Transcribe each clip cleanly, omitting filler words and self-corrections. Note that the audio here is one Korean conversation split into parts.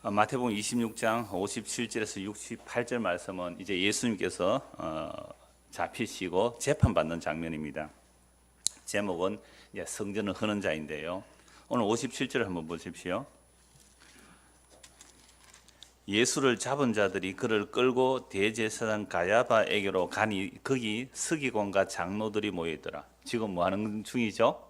마태복음 26장 57절에서 68절 말씀은 이제 예수님께서 잡히시고 재판받는 장면입니다. 제목은 이제 성전을 허는 자인데요. 오늘 57절을 한번 보십시오. 예수를 잡은 자들이 그를 끌고 대제사장 가야바에게로 가니 거기 서기관과 장로들이 모여있더라. 지금 뭐 하는 중이죠?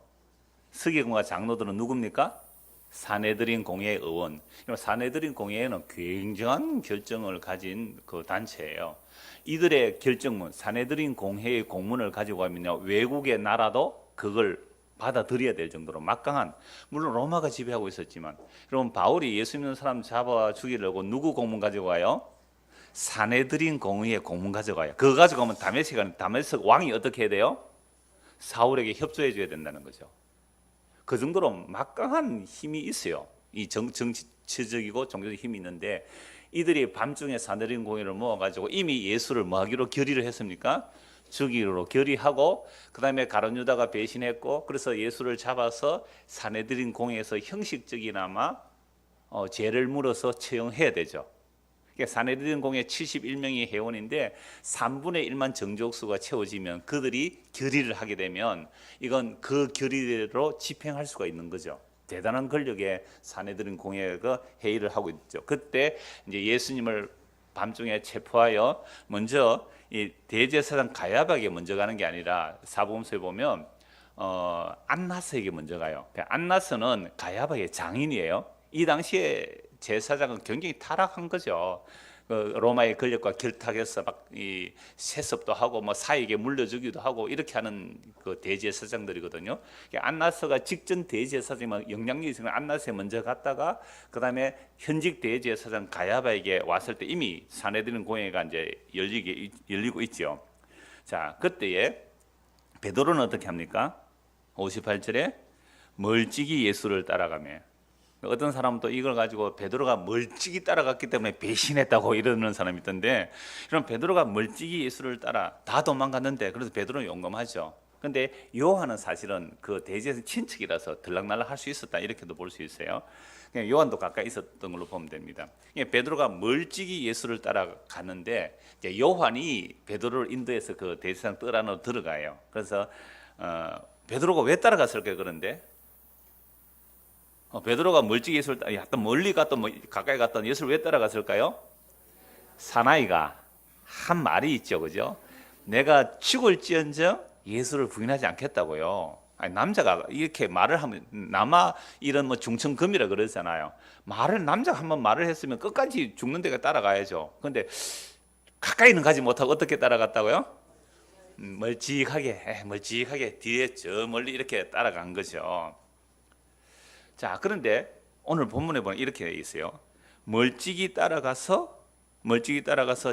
서기관과 장로들은 누굽니까? 사내들인 공회의 의원. 사내들인 공회는 굉장한 결정을 가진 그 단체예요. 이들의 결정문, 사내들인 공회의 공문을 가지고 가면 외국의 나라도 그걸 받아들여야 될 정도로 막강한, 물론 로마가 지배하고 있었지만, 여러분 바울이 예수 믿는 사람 잡아 죽이려고 누구 공문 가지고 가요? 사내들인 공회의 공문 가져가요. 그거 가지고 가면 다메섹 왕이 어떻게 해야 돼요? 사울에게 협조해 줘야 된다는 거죠. 그 정도로 막강한 힘이 있어요. 이 정치적이고 종교적 힘이 있는데, 이들이 밤중에 사내들인 공회를 모아가지고 이미 예수를 뭐 하기로 결의를 했습니까? 죽이기로 결의하고, 그 다음에 가룟 유다가 배신했고, 그래서 예수를 잡아서 사내들인 공회에서 형식적이나마 죄를 물어서 처형해야 되죠. 사내들인 공회 71명이 회원인데 3분의 1만 정족수가 채워지면 그들이 결의를 하게 되면 이건 그 결의대로 집행할 수가 있는 거죠. 대단한 권력의 사내들인 공회가 회의를 하고 있죠. 그때 이제 예수님을 밤중에 체포하여 먼저 이 대제사장 가야바에게 먼저 가는 게 아니라 사복음서에 보면 안나스에게 먼저 가요. 안나스는 가야바의 장인이에요. 이 당시에 제사장은 굉장히 타락한 거죠. 로마의 권력과 결탁해서 막 이 세습도 하고 뭐 사익에 물려주기도 하고 이렇게 하는 그 대제사장들이거든요. 안나스가 직전 대제사장이면 영향력이 있으면 안나스에 먼저 갔다가 그 다음에 현직 대제사장 가야바에게 왔을 때 이미 사내들인 공회가 이제 열리고 있죠. 자, 그때에 베드로는 어떻게 합니까? 58절에 멀찍이 예수를 따라가며, 어떤 사람은 또 이걸 가지고 베드로가 멀찍이 따라갔기 때문에 배신했다고 이러는 사람이 있던데, 그럼 베드로가 멀찍이 예수를 따라 다 도망갔는데 그래서 베드로는 용감하죠. 근데 요한은 사실은 그 대제사장 친척이라서 들락날락 할 수 있었다 이렇게도 볼 수 있어요. 그냥 요한도 가까이 있었던 걸로 보면 됩니다. 베드로가 멀찍이 예수를 따라가는데 요한이 베드로를 인도해서 그 대제사장 뜰 안으로 들어가요. 그래서 베드로가 왜 따라갔을까요? 그런데 베드로가 멀찍이 예수를 약간 멀리 갔던 가까이 갔던 예수를 왜 따라갔을까요? 사나이가 한 말이 있죠, 그죠? 내가 죽을지언정 예수를 부인하지 않겠다고요. 아니, 남자가 이렇게 말을 하면 남아 이런 뭐 중천금이라 그러잖아요. 남자가 한번 말을 했으면 끝까지 죽는 데가 따라가야죠. 그런데 가까이는 가지 못하고 어떻게 따라갔다고요? 멀찍하게 뒤에 저 멀리 이렇게 따라간 거죠. 자, 그런데 오늘 본문에 보면 이렇게 되어 있어요. 멀찍이 따라가서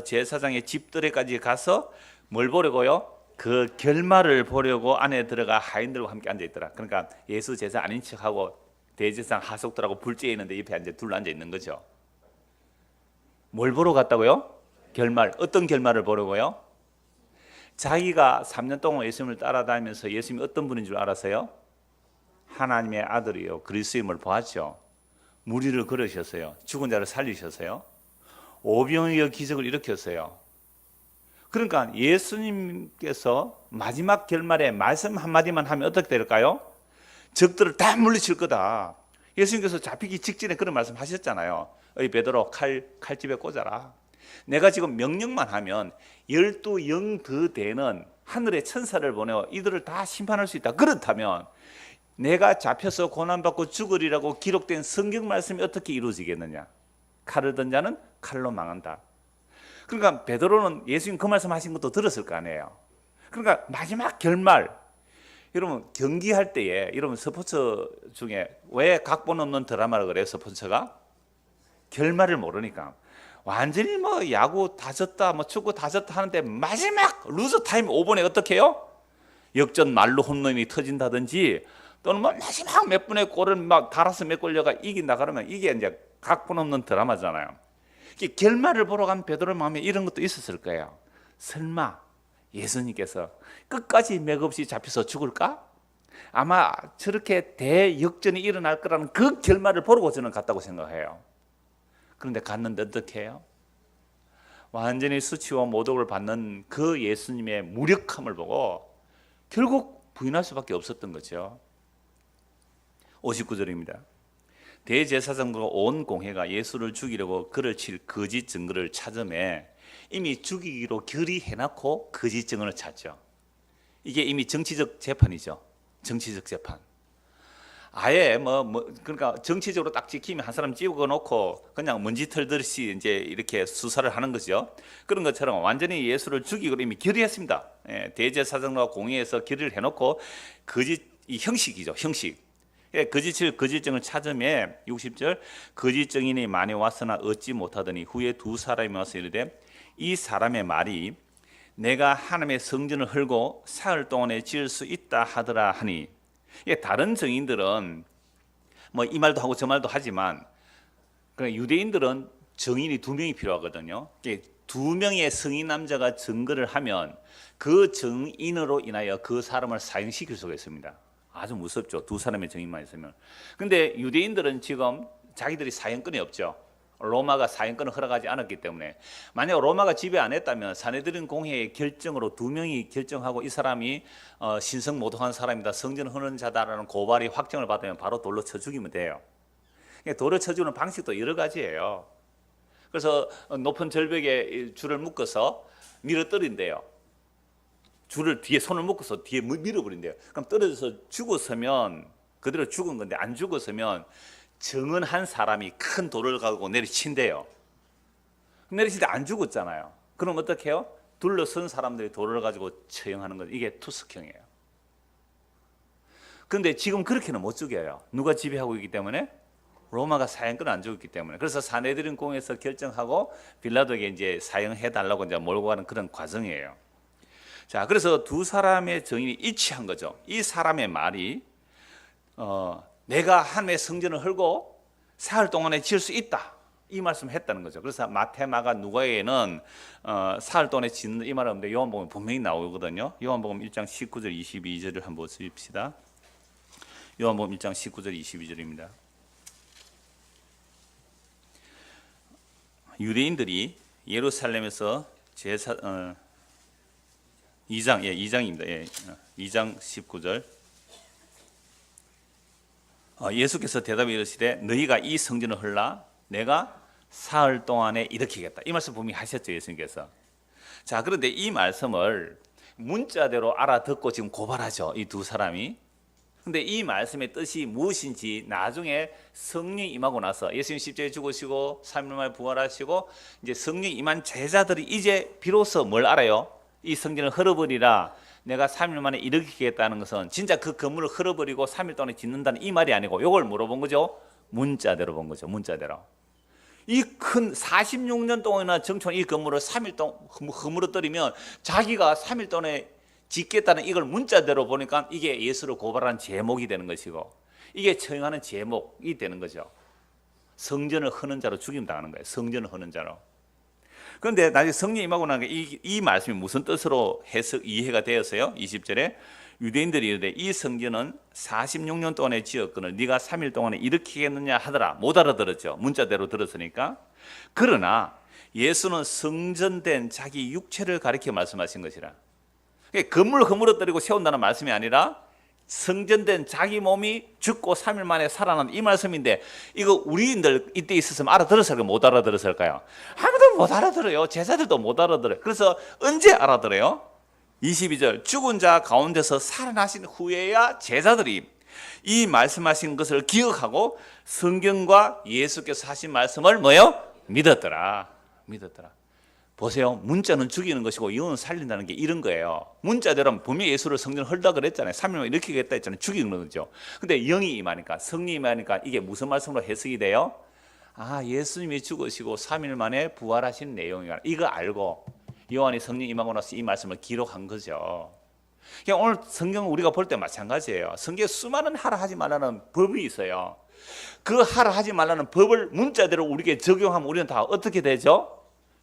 제사장의 집들에까지 가서 뭘 보려고요? 그 결말을 보려고 안에 들어가 하인들과 함께 앉아 있더라. 그러니까 예수 제사 아닌 척하고 대제사장 하속들하고 불지에 있는데 옆에 앉아 둘러 앉아 있는 거죠. 뭘 보러 갔다고요? 결말. 어떤 결말을 보려고요? 자기가 3년 동안 예수님을 따라다니면서 예수님이 어떤 분인 줄 알았어요? 하나님의 아들이요, 그리스도임을 보았죠. 무리를 걸으셨어요. 죽은 자를 살리셨어요. 오병이어 기적을 일으켰어요. 그러니까 예수님께서 마지막 결말에 말씀 한마디만 하면 어떻게 될까요? 적들을 다 물리칠 거다. 예수님께서 잡히기 직전에 그런 말씀 하셨잖아요. 어이 베드로, 칼집에 꽂아라. 내가 지금 명령만 하면 12영 더 되는 하늘의 천사를 보내어 이들을 다 심판할 수 있다. 그렇다면 내가 잡혀서 고난받고 죽으리라고 기록된 성경 말씀이 어떻게 이루어지겠느냐? 칼을 든 자는 칼로 망한다. 그러니까 베드로는 예수님 그 말씀하신 것도 들었을 거 아니에요. 그러니까 마지막 결말, 여러분 경기할 때에, 여러분 스포츠 중에 왜 각본 없는 드라마를 그래요? 스포츠가 결말을 모르니까. 완전히 뭐 야구 다 졌다, 뭐 축구 다 졌다 하는데 마지막 루즈 타임 5분에 어떻게 해요? 역전 말로 홈런이 터진다든지, 또는 뭐 마지막 몇 분의 골을 막 달아서 몇 골려가 이긴다 그러면 이게 이제 각본 없는 드라마잖아요. 결말을 보러 간 베드로 마음에 이런 것도 있었을 거예요. 설마 예수님께서 끝까지 맥없이 잡혀서 죽을까? 아마 저렇게 대역전이 일어날 거라는 그 결말을 보려고 저는 갔다고 생각해요. 그런데 갔는데 어떻게 해요? 완전히 수치와 모독을 받는 그 예수님의 무력함을 보고 결국 부인할 수밖에 없었던 거죠. 59절입니다. 대제사장과 온 공회가 예수를 죽이려고 그를 칠 거짓 증거를 찾음에 이미 죽이기로 결의해놓고 거짓 증거를 찾죠. 이게 이미 정치적 재판이죠. 정치적 재판. 아예 그러니까 정치적으로 딱 찍히면 한 사람 찍어놓고 그냥 먼지 털듯이 이제 이렇게 수사를 하는 거죠. 그런 것처럼 완전히 예수를 죽이기로 이미 결의했습니다. 대제사장과 공회에서 결의를 해놓고 거짓 이 형식이죠. 형식. 거짓증을 찾음에 60절 거짓 증인이 많이 왔으나 얻지 못하더니 후에 두 사람이 와서 이르되 이 사람의 말이 내가 하나님의 성전을 헐고 사흘 동안에 지을 수 있다 하더라 하니, 다른 증인들은 뭐 이 말도 하고 저 말도 하지만 유대인들은 증인이 두 명이 필요하거든요. 두 명의 성인 남자가 증거를 하면 그 증인으로 인하여 그 사람을 사형시킬 수가 있습니다. 아주 무섭죠. 두 사람의 증인만 있으면. 근데 유대인들은 지금 자기들이 사형권이 없죠. 로마가 사형권을 허락하지 않았기 때문에 만약 로마가 지배 안 했다면 사내드린 공회의 결정으로 두 명이 결정하고 이 사람이 신성모독한 사람이다, 성전 흐르는 자다라는 고발이 확정을 받으면 바로 돌로 쳐 죽이면 돼요. 돌로 쳐 죽이는 방식도 여러 가지예요. 그래서 높은 절벽에 줄을 묶어서 밀어떨인대요. 줄을 뒤에 손을 묶어서 뒤에 밀어버린대요. 그럼 떨어져서 죽었으면 그대로 죽은 건데 안 죽었으면 정은한 사람이 큰 돌을 가지고 내리친대요. 내리칠 때 안 죽었잖아요. 그럼 어떻게 해요? 둘러선 사람들이 돌을 가지고 처형하는 건 이게 투석형이에요. 그런데 지금 그렇게는 못 죽여요. 누가 지배하고 있기 때문에? 로마가 사형권을 안 주었기 때문에. 그래서 사내드린 공회에서 결정하고 빌라도에게 이제 사형해달라고 이제 몰고 가는 그런 과정이에요. 자, 그래서 두 사람의 증인이 일치한 거죠. 이 사람의 말이 내가 하나님의 성전을 헐고 사흘 동안에 지을 수 있다, 이 말씀을 했다는 거죠. 그래서 마태, 마가, 누가에는 사흘 동안에 짓는 이 말은 없는데 요한복음 분명히 나오거든요. 요한복음 1장 19절 22절을 한번 봅시다. 요한복음 1장 19절 22절입니다. 유대인들이 예루살렘에서 2장입니다. 2장 19절. 예수께서 대답해 이르시되 너희가 이 성전을 헐라 내가 사흘 동안에 일으키겠다. 이 말씀 분명히 하셨죠, 예수님께서. 자, 그런데 이 말씀을 문자대로 알아듣고 지금 고발하죠, 이 두 사람이. 근데 이 말씀의 뜻이 무엇인지 나중에 성령이 임하고 나서 예수님 십자가에 죽으시고 3일 만에 부활하시고 이제 성령이 임한 제자들이 이제 비로소 뭘 알아요? 이 성전을 헐어버리라 내가 3일 만에 일으키겠다는 것은 진짜 그 건물을 헐어버리고 3일 동안에 짓는다는 이 말이 아니고 이걸 물어본 거죠. 문자대로 본 거죠. 문자대로. 이 큰 46년 동안이나 정착한 이 건물을 3일 동안 허물어뜨리면 자기가 3일 동안에 짓겠다는 이걸 문자대로 보니까 이게 예수를 고발한 제목이 되는 것이고 이게 처형하는 제목이 되는 거죠. 성전을 허는 자로 죽임당하는 거예요. 성전을 허는 자로. 그런데 나중에 성령 임하고 나니까 이 말씀이 무슨 뜻으로 이해가 되었어요? 20절에 유대인들이 이르되 이 성전은 46년 동안에 지었거늘 네가 3일 동안에 일으키겠느냐 하더라. 못 알아들었죠. 문자대로 들었으니까. 그러나 예수는 성전된 자기 육체를 가리켜 말씀하신 것이라. 건물을 허물어뜨리고 세운다는 말씀이 아니라 성전된 자기 몸이 죽고 3일 만에 살아난 이 말씀인데 이거 우리인들 이때 있었으면 알아들었을까요? 못 알아들었을까요? 아무도 못 알아들어요. 제자들도 못 알아들어요. 그래서 언제 알아들어요? 22절 죽은 자 가운데서 살아나신 후에야 제자들이 이 말씀하신 것을 기억하고 성경과 예수께서 하신 말씀을 뭐요? 믿었더라. 보세요. 문자는 죽이는 것이고 영은 살린다는 게 이런 거예요. 문자대로 분명히 예수를 성전을 헐다 그랬잖아요. 3일만 일으키겠다 했잖아요. 죽이는 거죠. 근데 영이 임하니까, 성령이 임하니까 이게 무슨 말씀으로 해석이 돼요? 아, 예수님이 죽으시고 3일 만에 부활하신 내용이구나. 이거 알고 요한이 성령 임하고 나서 이 말씀을 기록한 거죠. 그냥 오늘 성경을 우리가 볼 때 마찬가지예요. 성경에 수많은 하라 하지 말라는 법이 있어요. 그 하라 하지 말라는 법을 문자대로 우리에게 적용하면 우리는 다 어떻게 되죠?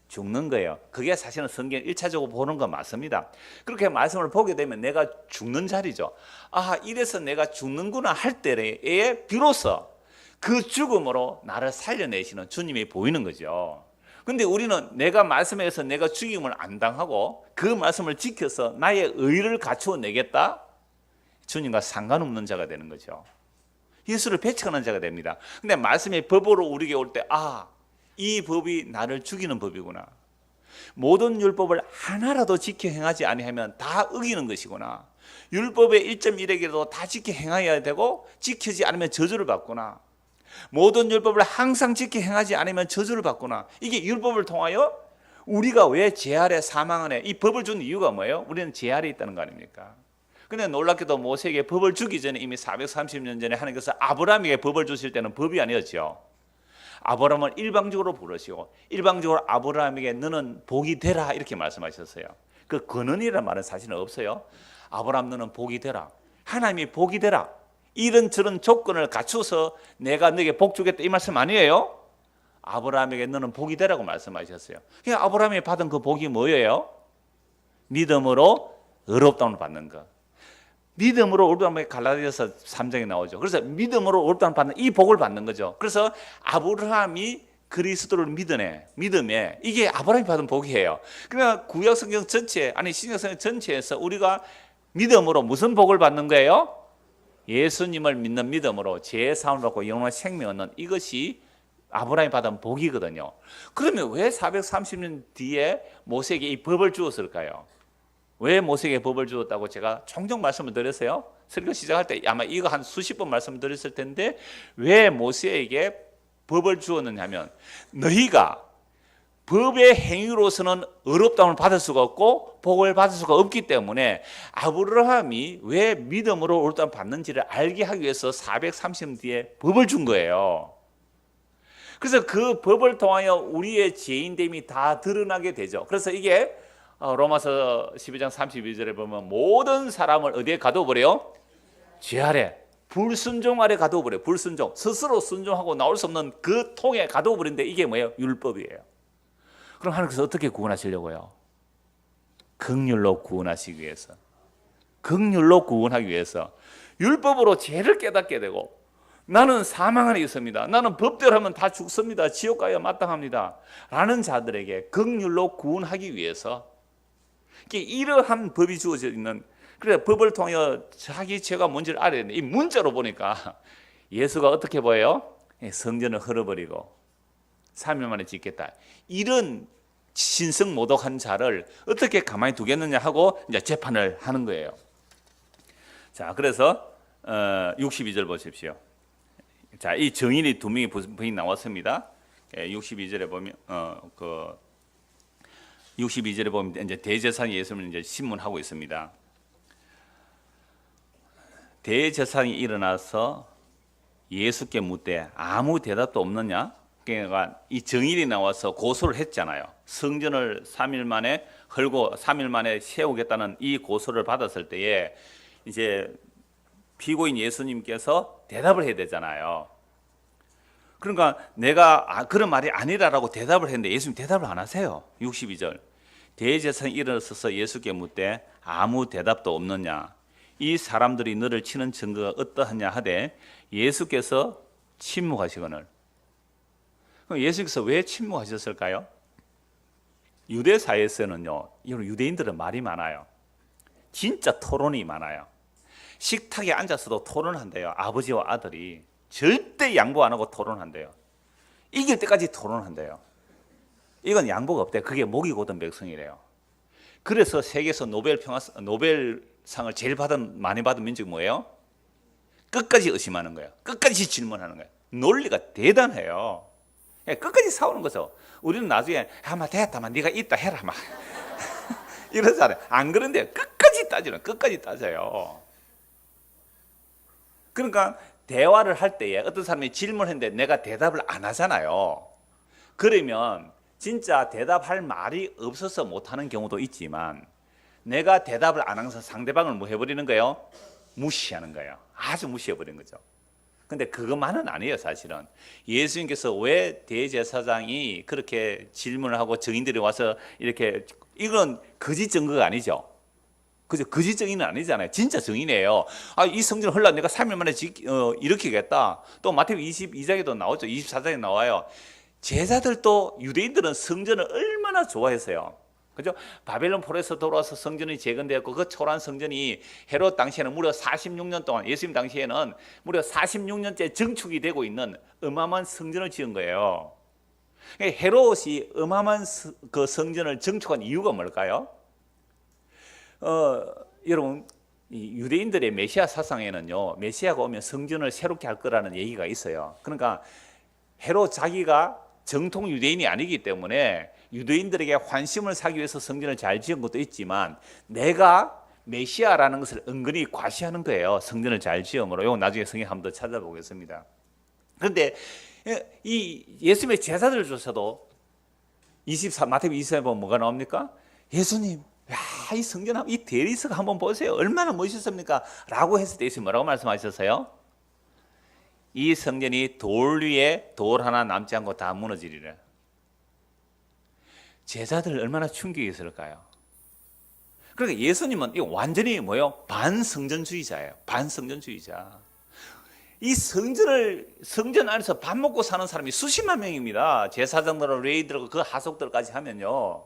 죽는 거예요. 그게 사실은 성경 1차적으로 보는 건 맞습니다. 그렇게 말씀을 보게 되면 내가 죽는 자리죠. 아, 이래서 내가 죽는구나 할 때에 비로소 그 죽음으로 나를 살려내시는 주님이 보이는 거죠. 근데 우리는 내가 말씀에서 내가 죽임을 안 당하고 그 말씀을 지켜서 나의 의를 갖추어 내겠다? 주님과 상관없는 자가 되는 거죠. 예수를 배척하는 자가 됩니다. 근데 말씀이 법으로 우리에게 올 때, 이 법이 나를 죽이는 법이구나. 모든 율법을 하나라도 지켜 행하지 아니하면 다 어기는 것이구나. 율법의 1.1에게도 다 지켜 행해야 되고 지키지 않으면 저주를 받구나. 모든 율법을 항상 지켜 행하지 않으면 저주를 받구나. 이게 율법을 통하여 우리가 왜 죄 아래 사망 안에 이 법을 준 이유가 뭐예요? 우리는 죄 아래 있다는 거 아닙니까? 근데 놀랍게도 모세에게 법을 주기 전에 이미 430년 전에 하나님께서 아브라함에게 법을 주실 때는 법이 아니었죠. 아브라함을 일방적으로 부르시고 일방적으로 아브라함에게 너는 복이 되라 이렇게 말씀하셨어요. 그 근원이라는 말은 사실은 없어요. 아브라함 너는 복이 되라. 하나님이 복이 되라. 이런 저런 조건을 갖춰서 내가 너에게 복 주겠다 이 말씀 아니에요? 아브라함에게 너는 복이 되라고 말씀하셨어요. 그러니까 아브라함이 받은 그 복이 뭐예요? 믿음으로 의롭다움을 받는 것. 믿음으로 의롭다움이 갈라디아서 3장에 나오죠. 그래서 믿음으로 의롭다움을 받는 이 복을 받는 거죠. 그래서 아브라함이 그리스도를 믿음에 이게 아브라함이 받은 복이에요. 그러니까 구약 성경 전체 아니 신약 성경 전체에서 우리가 믿음으로 무슨 복을 받는 거예요? 예수님을 믿는 믿음으로 죄의 사함을 받고 영원한 생명을 얻는 이것이 아브라함이 받은 복이거든요. 그러면 왜 430년 뒤에 모세에게 이 법을 주었을까요? 왜 모세에게 법을 주었다고 제가 종종 말씀을 드렸어요. 설교 시작할 때 아마 이거 한 수십 번 말씀을 드렸을 텐데 왜 모세에게 법을 주었느냐 하면 너희가 법의 행위로서는 의롭다움을 받을 수가 없고 복을 받을 수가 없기 때문에 아브라함이 왜 믿음으로 의롭다움을 받는지를 알게 하기 위해서 430년 뒤에 법을 준 거예요. 그래서 그 법을 통하여 우리의 죄인됨이 다 드러나게 되죠. 그래서 이게 로마서 12장 32절에 보면 모든 사람을 어디에 가둬버려요? 죄 아래, 불순종 아래 가둬버려요. 불순종, 스스로 순종하고 나올 수 없는 그 통에 가둬버린데 이게 뭐예요? 율법이에요. 그럼 하나님께서 어떻게 구원하시려고요? 긍휼로 구원하시기 위해서, 긍휼로 구원하기 위해서 율법으로 죄를 깨닫게 되고 나는 사망 안에 있습니다. 나는 법대로 하면 다 죽습니다. 지옥 가야 마땅합니다. 라는 자들에게 긍휼로 구원하기 위해서 이러한 법이 주어져 있는 그래서 법을 통하여 자기 죄가 뭔지를 알아야 되는데 이 문자로 보니까 예수가 어떻게 보여요? 성전을 헐어버리고 3일 만에 짓겠다. 이런 신성모독한 자를 어떻게 가만히 두겠느냐 하고 이제 재판을 하는 거예요. 자, 그래서 62절 보십시오. 자, 이 정인이 두 명이 부인 나왔습니다. 62절에 보면 62절에 보면 이제 대제사장이 예수님을 이제 신문하고 있습니다. 대제사장이 일어나서 예수께 묻되 아무 대답도 없느냐? 그러니까 이 정인이 나와서 고소를 했잖아요. 성전을 3일 만에 헐고 3일 만에 세우겠다는 이 고소를 받았을 때에 이제 피고인 예수님께서 대답을 해야 되잖아요. 그러니까 내가 그런 말이 아니라라고 대답을 했는데 예수님 대답을 안 하세요. 62절. 대제사장이 일어서서 예수께 묻되 아무 대답도 없느냐? 이 사람들이 너를 치는 증거가 어떠하냐 하되 예수께서 침묵하시거늘. 그럼 예수께서 왜 침묵하셨을까요? 유대 사회에서는요, 유대인들은 말이 많아요. 진짜 토론이 많아요. 식탁에 앉아서도 토론한대요. 아버지와 아들이 절대 양보 안 하고 토론한대요. 이길 때까지 토론한대요. 이건 양보가 없대요. 그게 목이 고든 백성이래요. 그래서 세계에서 노벨상을 제일 많이 받은 민족이 뭐예요? 끝까지 의심하는 거예요. 끝까지 질문하는 거예요. 논리가 대단해요. 끝까지 싸우는 거죠. 우리는 나중에 아마 됐다만 네가 있다 해라 막 이러잖아요. 안 그런데 끝까지 따져요. 그러니까 대화를 할 때에 어떤 사람이 질문했는데 내가 대답을 안 하잖아요. 그러면 진짜 대답할 말이 없어서 못하는 경우도 있지만 내가 대답을 안 하면서 상대방을 뭐 해버리는 거예요? 무시하는 거예요. 아주 무시해버리는 거죠. 근데 그것만은 아니에요. 사실은 예수님께서 왜 대제사장이 그렇게 질문을 하고 증인들이 와서 이렇게 이건 거짓 증거가 아니죠. 그죠? 거짓 증인은 아니잖아요. 진짜 증인이에요. 아, 이 성전을 헐라 내가 3일 만에 일으키겠다. 또 마태복음 22장에도 나오죠. 24장에 나와요. 제자들도 유대인들은 성전을 얼마나 좋아했어요. 그죠? 바벨론 포로에서 돌아와서 성전이 재건되었고 그 초라한 성전이 헤롯 당시에는 무려 46년 동안, 예수님 당시에는 무려 46년째 증축이 되고 있는 어마어마한 성전을 지은 거예요. 헤롯이 어마어마한 그 성전을 증축한 이유가 뭘까요? 여러분, 이 유대인들의 메시아 사상에는요, 메시아가 오면 성전을 새롭게 할 거라는 얘기가 있어요. 그러니까 헤롯 자기가 정통 유대인이 아니기 때문에 유대인들에게 환심을 사기 위해서 성전을 잘 지은 것도 있지만 내가 메시아라는 것을 은근히 과시하는 거예요. 성전을 잘 지음으로. 이거 나중에 성경 한번 더 찾아보겠습니다. 그런데 이 예수님의 제자들조차도 마태복음 24에 보면 뭐가 나옵니까? 예수님, 야, 이 성전, 이 대리석 한번 보세요. 얼마나 멋있습니까? 라고 했을 때 예수님 뭐라고 말씀하셨어요? 이 성전이 돌 위에 돌 하나 남지 않고 다 무너지리라. 제자들 얼마나 충격이 있을까요? 그러니까 예수님은 이거 완전히 뭐요? 반성전주의자예요. 반성전주의자. 이 성전 안에서 밥 먹고 사는 사람이 수십만 명입니다. 제사장들, 레위들, 그 하속들까지 하면요.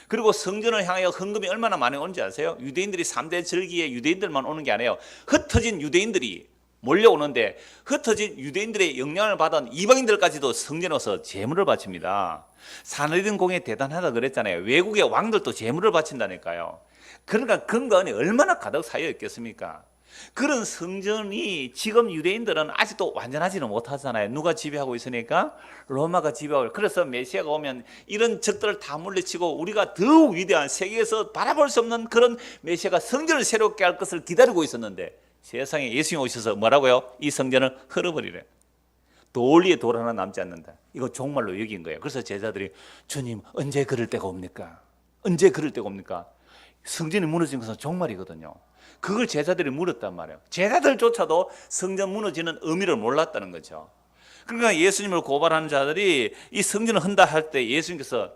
그리고 성전을 향하여 헌금이 얼마나 많이 오는지 아세요? 유대인들이 3대 절기에 유대인들만 오는 게 아니에요. 흩어진 유대인들이 몰려오는데 흩어진 유대인들의 영향을 받은 이방인들까지도 성전에 와서 제물을 바칩니다. 사느린 공예 대단하다 그랬잖아요. 외국의 왕들도 제물을 바친다니까요. 그러니까 근간에 얼마나 가득 쌓여 있겠습니까? 그런 성전이 지금 유대인들은 아직도 완전하지는 못하잖아요. 누가 지배하고 있으니까? 로마가 지배하고. 그래서 메시아가 오면 이런 적들을 다 물리치고 우리가 더욱 위대한, 세계에서 바라볼 수 없는 그런 메시아가 성전을 새롭게 할 것을 기다리고 있었는데 세상에 예수님이 오셔서 뭐라고요? 이 성전을 헐어버리래. 돌 위에 돌 하나 남지 않는다. 이거 정말로 여긴 거예요. 그래서 제자들이 주님 언제 그럴 때가 옵니까? 언제 그럴 때가 옵니까? 성전이 무너진 것은 정말이거든요. 그걸 제자들이 물었단 말이에요. 제자들조차도 성전 무너지는 의미를 몰랐다는 거죠. 그러니까 예수님을 고발하는 자들이 이 성전을 헌다 할 때 예수님께서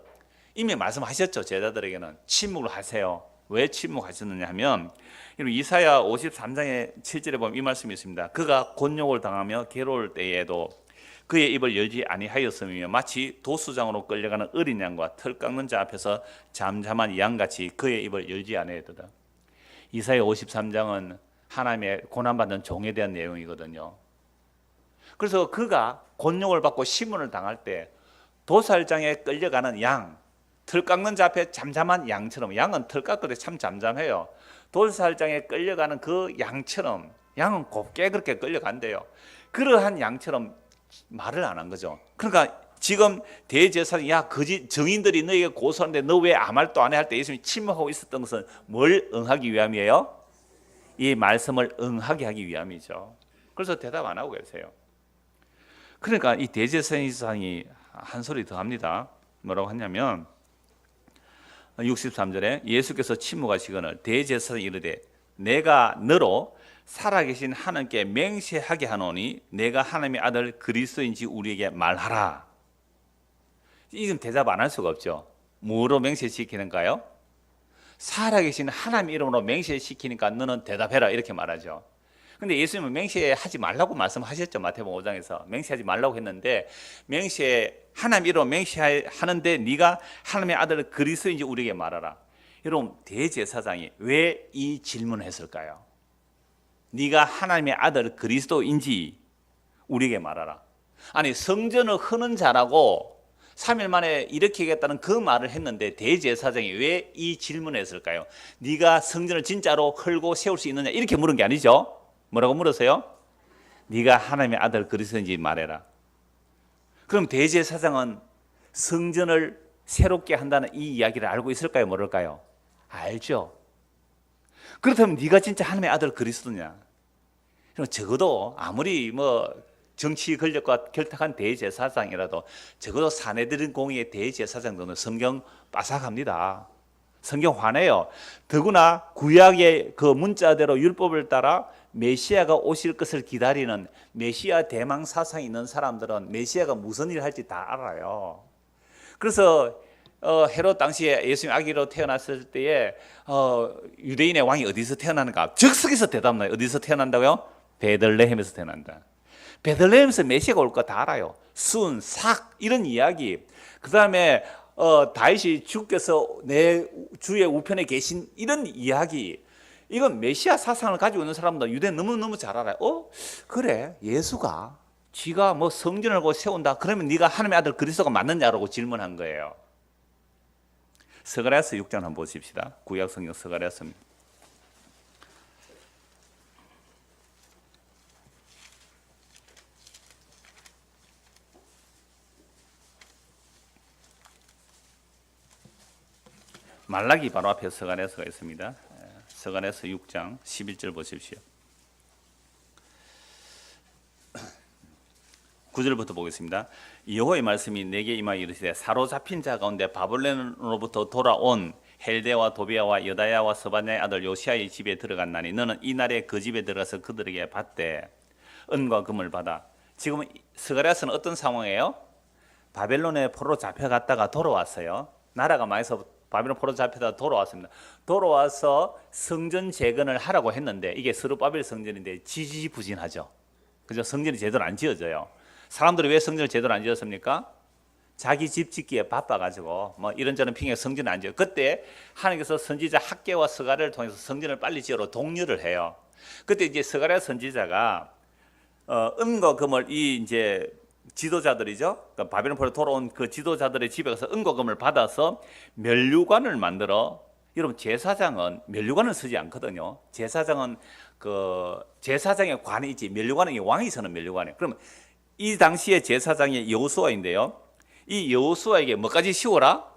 이미 말씀하셨죠. 제자들에게는 침묵을 하세요. 왜 침묵하셨느냐 하면 이사야 53장의 7절에 보면 이 말씀이 있습니다. 그가 곤욕을 당하며 괴로울 때에도 그의 입을 열지 아니하였으며 마치 도수장으로 끌려가는 어린 양과 털 깎는 자 앞에서 잠잠한 양같이 그의 입을 열지 아니하였도다. 이사야 53장은 하나님의 고난받는 종에 대한 내용이거든요. 그래서 그가 곤욕을 받고 시문을 당할 때 도살장에 끌려가는 양, 털 깎는 자 앞에 잠잠한 양처럼, 양은 털 깎을 때 참 잠잠해요. 도살장에 끌려가는 그 양처럼, 양은 곱게 그렇게 끌려간대요. 그러한 양처럼 말을 안 한 거죠. 그러니까 지금 대제사장, 야 거짓 증인들이 너에게 고소하는데 너 왜 아무 말도 안 해 할 때 예수님이 침묵하고 있었던 것은 뭘 응하기 위함이에요? 이 말씀을 응하게 하기 위함이죠. 그래서 대답 안 하고 계세요. 그러니까 이 대제사장이 한 소리 더 합니다. 뭐라고 하냐면 63절에 예수께서 침묵하시거늘 대제사장이 이르되 내가 너로 살아계신 하나님께 맹세하게 하노니 내가 하나님의 아들 그리스도인지 우리에게 말하라. 이건 대답 안 할 수가 없죠. 뭐로 맹세시키는가요? 살아계신 하나님 이름으로 맹세시키니까 너는 대답해라 이렇게 말하죠. 근데 예수님은 맹세하지 말라고 말씀하셨죠. 마태복음 5장에서 맹세하지 말라고 했는데 하나님 이름으로 맹세하는데 네가 하나님의 아들 그리스도인지 우리에게 말하라. 여러분 대제사장이 왜 이 질문을 했을까요? 네가 하나님의 아들 그리스도인지 우리에게 말하라. 아니 성전을 허는 자라고 3일 만에 일으키겠다는 그 말을 했는데 대제사장이 왜 이 질문을 했을까요? 네가 성전을 진짜로 헐고 세울 수 있느냐 이렇게 물은 게 아니죠. 뭐라고 물었어요? 네가 하나님의 아들 그리스도인지 말해라. 그럼 대제사장은 성전을 새롭게 한다는 이 이야기를 알고 있을까요? 모를까요? 알죠. 그렇다면 네가 진짜 하나님의 아들 그리스도냐? 적어도 아무리 정치 권력과 결탁한 대제사장이라도 적어도 사내들인 공의의 대제사장들은 성경 빠삭합니다. 성경 화내요. 더구나 구약의 그 문자대로 율법을 따라 메시아가 오실 것을 기다리는 메시아 대망 사상이 있는 사람들은 메시아가 무슨 일을 할지 다 알아요. 그래서 헤롯 당시에 예수님 아기로 태어났을 때에 유대인의 왕이 어디서 태어나는가? 즉석에서 대답나요. 어디서 태어난다고요? 베들레헴에서 태어난다. 베들레헴에서 메시아가 올 거 다 알아요. 순, 삭 이런 이야기. 그 다음에 다윗이 주께서 내 주의 우편에 계신 이런 이야기. 이건 메시아 사상을 가지고 있는 사람들 유대 너무너무 잘 알아요. 그래 예수가 지가 뭐 성전을 세운다. 그러면 네가 하나님의 아들 그리스도가 맞느냐라고 질문한 거예요. 스가랴서 6장 한번 보십시다. 구약 성경 스가랴서입니다. 말라기 바로 앞에 스가랴서가 있습니다. 스가랴서 6장 11절 보십시오. 9절부터 보겠습니다. 여호와의 말씀이 내게 임하여 이르시되 사로잡힌 자 가운데 바벨론으로부터 돌아온 헬데와 도비아와 여다야와 서바냐의 아들 요시아의 집에 들어갔나니 너는 이 날에 그 집에 들어가서 그들에게 받되 은과 금을 받아. 지금 스가랴서는 어떤 상황이에요? 바벨론의 포로 잡혀갔다가 돌아왔어요. 나라가 망해서 바벨론 포로 잡혀다 돌아왔습니다. 돌아와서 성전 재건을 하라고 했는데 이게 스룹바벨 성전인데 지지부진하죠. 그죠? 성전이 제대로 안 지어져요. 사람들이 왜 성전을 제대로 안 지었습니까? 자기 집 짓기에 바빠가지고 뭐 이런저런 핑계 성전을 안 지어. 그때 하나님께서 선지자 학개와 스가랴를 통해서 성전을 빨리 지으러 독려를 해요. 그때 이제 스가랴 선지자가 은과 금을 이 이제 지도자들이죠. 그러니까 바벨론 포로 돌아온 그 지도자들의 집에 가서 은과 금을 받아서 면류관을 만들어. 여러분 제사장은 면류관을 쓰지 않거든요. 제사장은 그 제사장의 관이 있지. 면류관은 왕이 서는 면류관이에요. 그러면 이 당시에 제사장이 여호수아인데요. 이 여호수아에게 뭐까지 씌워라?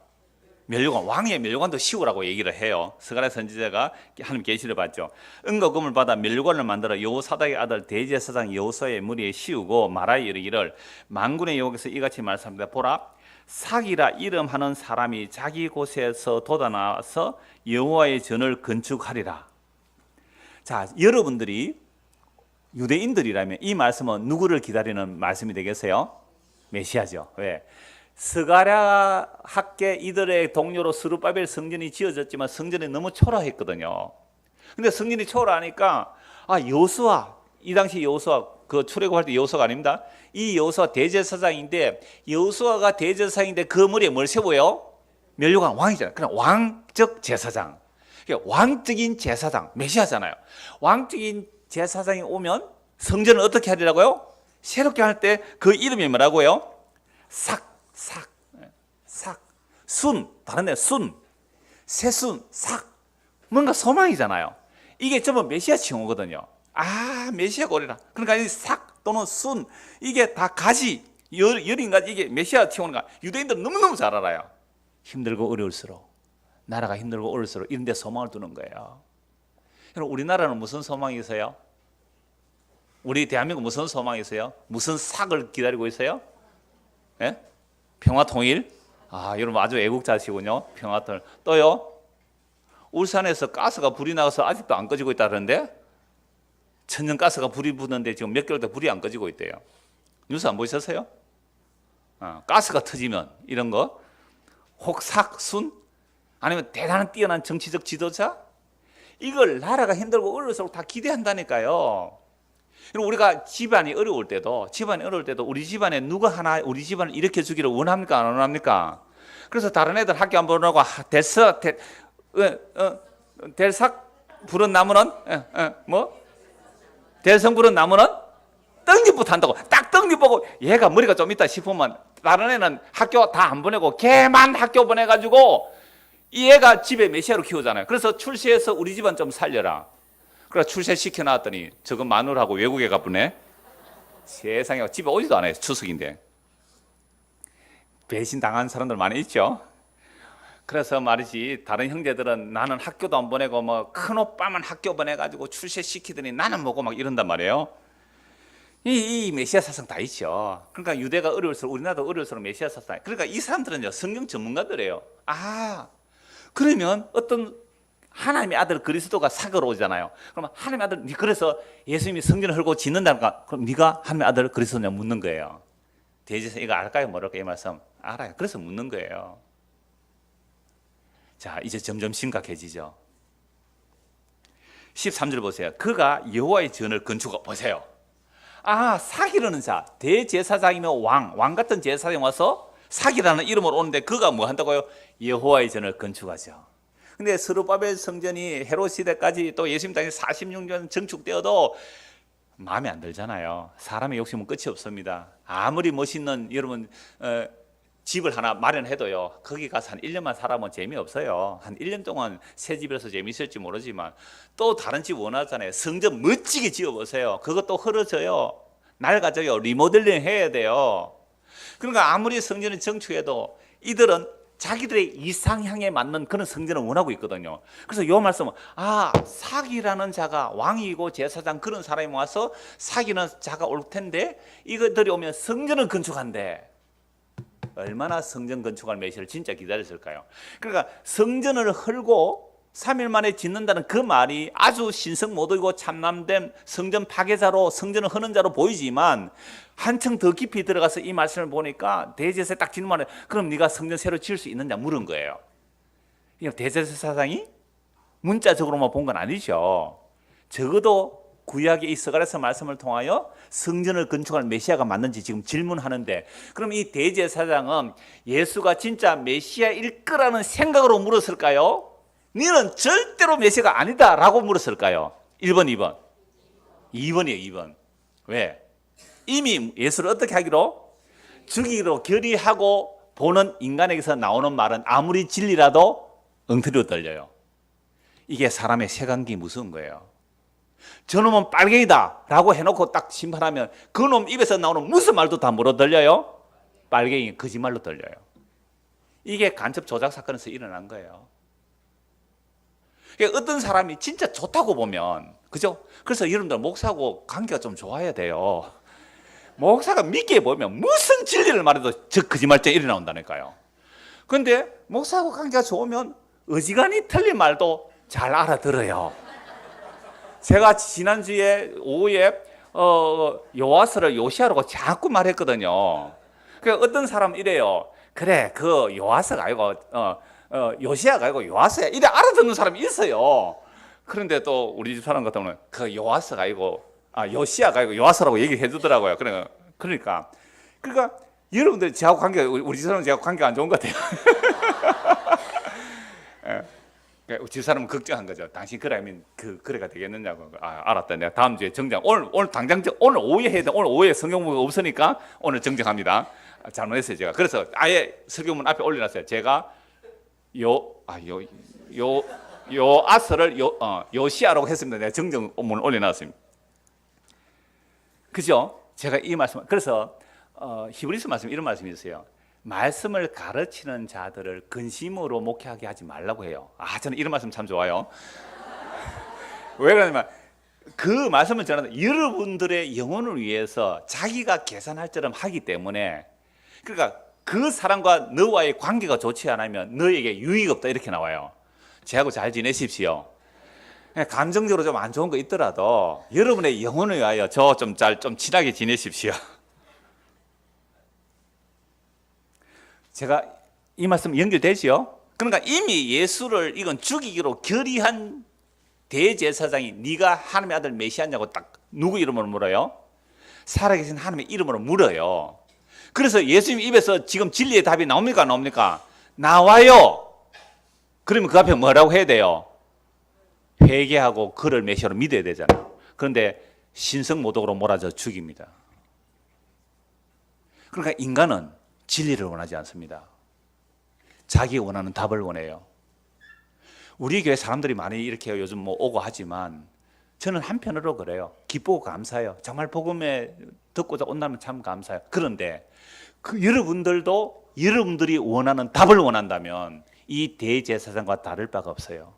면류관, 왕의 면류관도 씌우라고 얘기를 해요. 스가랴 선지자가 하나님 계시를 받죠. 은과 금을 받아 면류관을 만들어 여호사닥의 아들 대제사장 여호수아의 머리에 씌우고 말하여 이르기를 만군의 여호와께서 이같이 말씀합니다. 보라, 삭이라 이름하는 사람이 자기 곳에서 돋아나와서 여호와의 전을 건축하리라. 자, 여러분들이 유대인들이라면 이 말씀은 누구를 기다리는 말씀이 되겠어요? 메시아죠. 왜? 스가랴 학계 이들의 동료로 스룹바벨 성전이 지어졌지만 성전이 너무 초라했거든요. 근데 성전이 초라하니까 여호수아, 이 당시 여호수아 그 출애굽할 때 여호수아가 아닙니다. 이 여호수아 대제사장인데 여호수아가 대제사장인데 그 머리에 뭘 세워요? 면류관 왕이잖아요. 그냥 왕적 제사장. 그러니까 왕적인 제사장, 메시아잖아요. 왕적인 제사장이 오면 성전을 어떻게 하리라고요? 새롭게 할 때 그 이름이 뭐라고요? 삭, 순, 다른 데 순, 새순, 삭. 뭔가 소망이잖아요. 이게 전부 메시아 칭호거든요. 메시아가 오리라. 그러니까 이 삭 또는 순, 이게 다 가지, 여린 가지, 이게 메시아 칭호인가. 유대인들은 너무너무 잘 알아요. 힘들고 어려울수록, 나라가 힘들고 어려울수록 이런 데 소망을 두는 거예요. 여러분, 우리나라는 무슨 소망이 있어요? 우리 대한민국 무슨 소망이 있어요? 무슨 삭을 기다리고 있어요? 예? 평화통일? 여러분 아주 애국자시군요. 평화통일. 또요? 울산에서 가스가 불이 나서 아직도 안 꺼지고 있다는데 천연가스가 불이 붙는데 지금 몇 개월 때 불이 안 꺼지고 있대요. 뉴스 안 보셨어요? 가스가 터지면 이런 거 혹삭순 아니면 대단한 뛰어난 정치적 지도자 이걸 나라가 힘들고 어려울수록 다 기대한다니까요. 우리가 집안이 어려울 때도 우리 집안에 누가 하나 우리 집안을 일으켜 주기를 원합니까 안 원합니까? 그래서 다른 애들 학교 안 보내고 대삭 부른 나무는 대성 부른 나무는 떡잎부터 한다고. 딱 떡잎 보고 얘가 머리가 좀 있다 싶으면 다른 애는 학교 다 안 보내고 걔만 학교 보내가지고 이 애가 집에 메시아로 키우잖아요. 그래서 출세해서 우리 집안 좀 살려라. 그래서 출세시켜 놨더니 저거 마누라하고 외국에 가보네. 세상에 집에 오지도 않아요. 추석인데. 배신 당한 사람들 많이 있죠. 그래서 말이지 다른 형제들은 나는 학교도 안 보내고 뭐 큰 오빠만 학교 보내가지고 출세시키더니 나는 뭐고 막 이런단 말이에요. 이 메시아 사상 다 있죠. 그러니까 유대가 어려울수록 우리나라도 어려울수록 메시아 사상. 그러니까 이 사람들은요 성경 전문가들이에요. 그러면 어떤 하나님의 아들 그리스도가 사거로 오잖아요. 그럼 하나님의 아들, 그래서 예수님이 성전을 헐고 짓는다니까 그럼 네가 하나님의 아들 그리스도냐 묻는 거예요. 대제사 이거 알까요? 모를까요? 이 말씀 알아요. 그래서 묻는 거예요. 자, 이제 점점 심각해지죠. 13절 보세요. 그가 여호와의 전을 건축하고, 보세요. 아, 사기라는 자, 대제사장이면 왕 같은 제사장이 와서 사기라는 이름으로 오는데 그가 뭐 한다고요? 여호와의 전을 건축하죠. 근데 스룹바벨 성전이 헤롯 시대까지 또 예수님 당시 46년 증축되어도 마음에 안 들잖아요. 사람의 욕심은 끝이 없습니다. 아무리 멋있는 여러분 집을 하나 마련해도요, 거기 가서 한 1년만 살아보면 재미없어요. 한 1년 동안 새 집에서 재미있을지 모르지만 또 다른 집 원하잖아요. 성전 멋지게 지어보세요. 그것도 흐려져요. 낡아져요. 리모델링 해야 돼요. 그러니까 아무리 성전을 정축해도 이들은 자기들의 이상향에 맞는 그런 성전을 원하고 있거든요. 그래서 이 말씀은, 아, 사기라는 자가 왕이고 제사장 그런 사람이 와서 사기는 자가 올 텐데 이것들이 오면 성전을 건축한대. 얼마나 성전 건축할 메시를 진짜 기다렸을까요? 그러니까 성전을 헐고 3일 만에 짓는다는 그 말이 아주 신성모독이고 참남된 성전 파괴자로, 성전을 허는 자로 보이지만 한층 더 깊이 들어가서 이 말씀을 보니까 대제사장이 딱 질문하네. 그럼 네가 성전 새로 지을 수 있느냐 물은 거예요. 대제사장이 문자적으로만 본 건 아니죠. 적어도 구약의 이 스가랴서 말씀을 통하여 성전을 건축할 메시아가 맞는지 지금 질문하는데, 그럼 이 대제사장은 예수가 진짜 메시아일 거라는 생각으로 물었을까요? 너는 절대로 메시아가 아니다 라고 물었을까요? 1번, 2번. 2번이에요, 2번. 왜? 이미 예수를 어떻게 하기로? 죽이기로 결의하고 보는 인간에게서 나오는 말은 아무리 진리라도 엉터리로 들려요. 이게 사람의 색안기 무서운 거예요. 저놈은 빨갱이다 라고 해놓고 딱 심판하면 그놈 입에서 나오는 무슨 말도 다 뭐로 들려요? 빨갱이, 거짓말로 들려요. 이게 간첩 조작 사건에서 일어난 거예요. 그러니까 어떤 사람이 진짜 좋다고 보면, 그죠? 그래서 여러분들 목사하고 관계가 좀 좋아야 돼요. 목사가 믿게 보면 무슨 진리를 말해도 저 거짓말쟁이 일이 나온다니까요. 그런데 목사하고 관계가 좋으면 어지간히 틀린 말도 잘 알아들어요. 제가 지난주에 오후에 요아스를 요시아라고 자꾸 말했거든요. 그러니까 어떤 사람은 이래요. 그래, 그 요아스가 아니고 요시아가 아니고 요아스야. 이래 알아듣는 사람이 있어요. 그런데 또 우리 집 사람 같은 경우는 그 요아스가 아니고 요시아가 아니고 요아스라고 얘기해 주더라고요. 그러니까 여러분들 저하고 관계가, 우리 집 사람은 저하고 관계가 안 좋은 것 같아요. 집 사람은 걱정한 거죠. 당신 그러면 그래가 되겠느냐고. 알았다. 내가 다음 주에 정정. 오늘 당장 오늘 오후에 해야 돼. 오늘 오후에 성경문가 없으니까 오늘 정정합니다. 잘못했어요 제가. 그래서 아예 설교문 앞에 올려놨어요. 제가 요아스를 요시아라고 했습니다. 내가 정정문을 올려놨습니다. 그죠? 제가 이 말씀, 그래서 히브리서 말씀 이런 말씀이 있어요. 말씀을 가르치는 자들을 근심으로 목회하게 하지 말라고 해요. 저는 이런 말씀 참 좋아요. 왜 그러냐면 그 말씀을 전하는 여러분들의 영혼을 위해서 자기가 계산할 처럼 하기 때문에, 그러니까 그 사람과 너와의 관계가 좋지 않으면 너에게 유익이 없다 이렇게 나와요. 저하고 잘 지내십시오. 감정적으로 좀 안 좋은 거 있더라도 여러분의 영혼을 위하여 좀 친하게 지내십시오. 제가 이 말씀 연결되지요? 그러니까 이미 예수를 이건 죽이기로 결의한 대제사장이 네가 하나님의 아들 메시아냐고 딱 누구 이름으로 물어요? 살아계신 하나님의 이름으로 물어요. 그래서 예수님 입에서 지금 진리의 답이 나옵니까? 안 나옵니까? 나와요. 그러면 그 앞에 뭐라고 해야 돼요? 회개하고 그를 메시아로 믿어야 되잖아요. 그런데 신성모독으로 몰아져 죽입니다. 그러니까 인간은 진리를 원하지 않습니다. 자기 원하는 답을 원해요. 우리 교회 사람들이 많이 이렇게 요즘 뭐 오고 하지만 저는 한편으로 그래요. 기쁘고 감사해요. 정말 복음에 듣고자 온다면 참 감사해요. 그런데 여러분들도 여러분들이 원하는 답을 원한다면 이 대제사장과 다를 바가 없어요.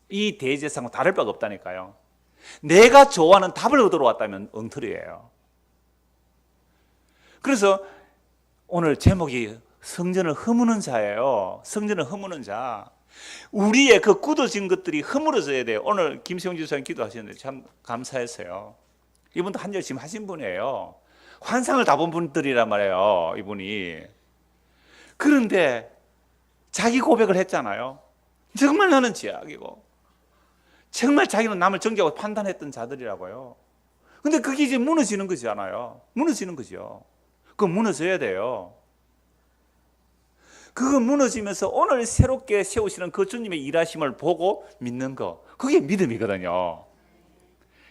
이 대제사장과 다를 바가 없다니까요. 내가 좋아하는 답을 얻으러 왔다면 엉터리예요. 그래서 오늘 제목이 성전을 허무는 자예요. 성전을 허무는 자. 우리의 그 굳어진 것들이 허물어져야 돼요. 오늘 김세용 지사님 기도하시는데 참 감사했어요. 이분도 한 열심 하신 분이에요. 환상을 다 본 분들이란 말이에요, 이분이. 그런데 자기 고백을 했잖아요. 정말 나는 죄악이고 정말 자기는 남을 정죄하고 판단했던 자들이라고요. 근데 그게 이제 무너지는 거잖아요. 무너지는 거죠. 그거 무너져야 돼요. 그거 무너지면서 오늘 새롭게 세우시는 그 주님의 일하심을 보고 믿는 거, 그게 믿음이거든요.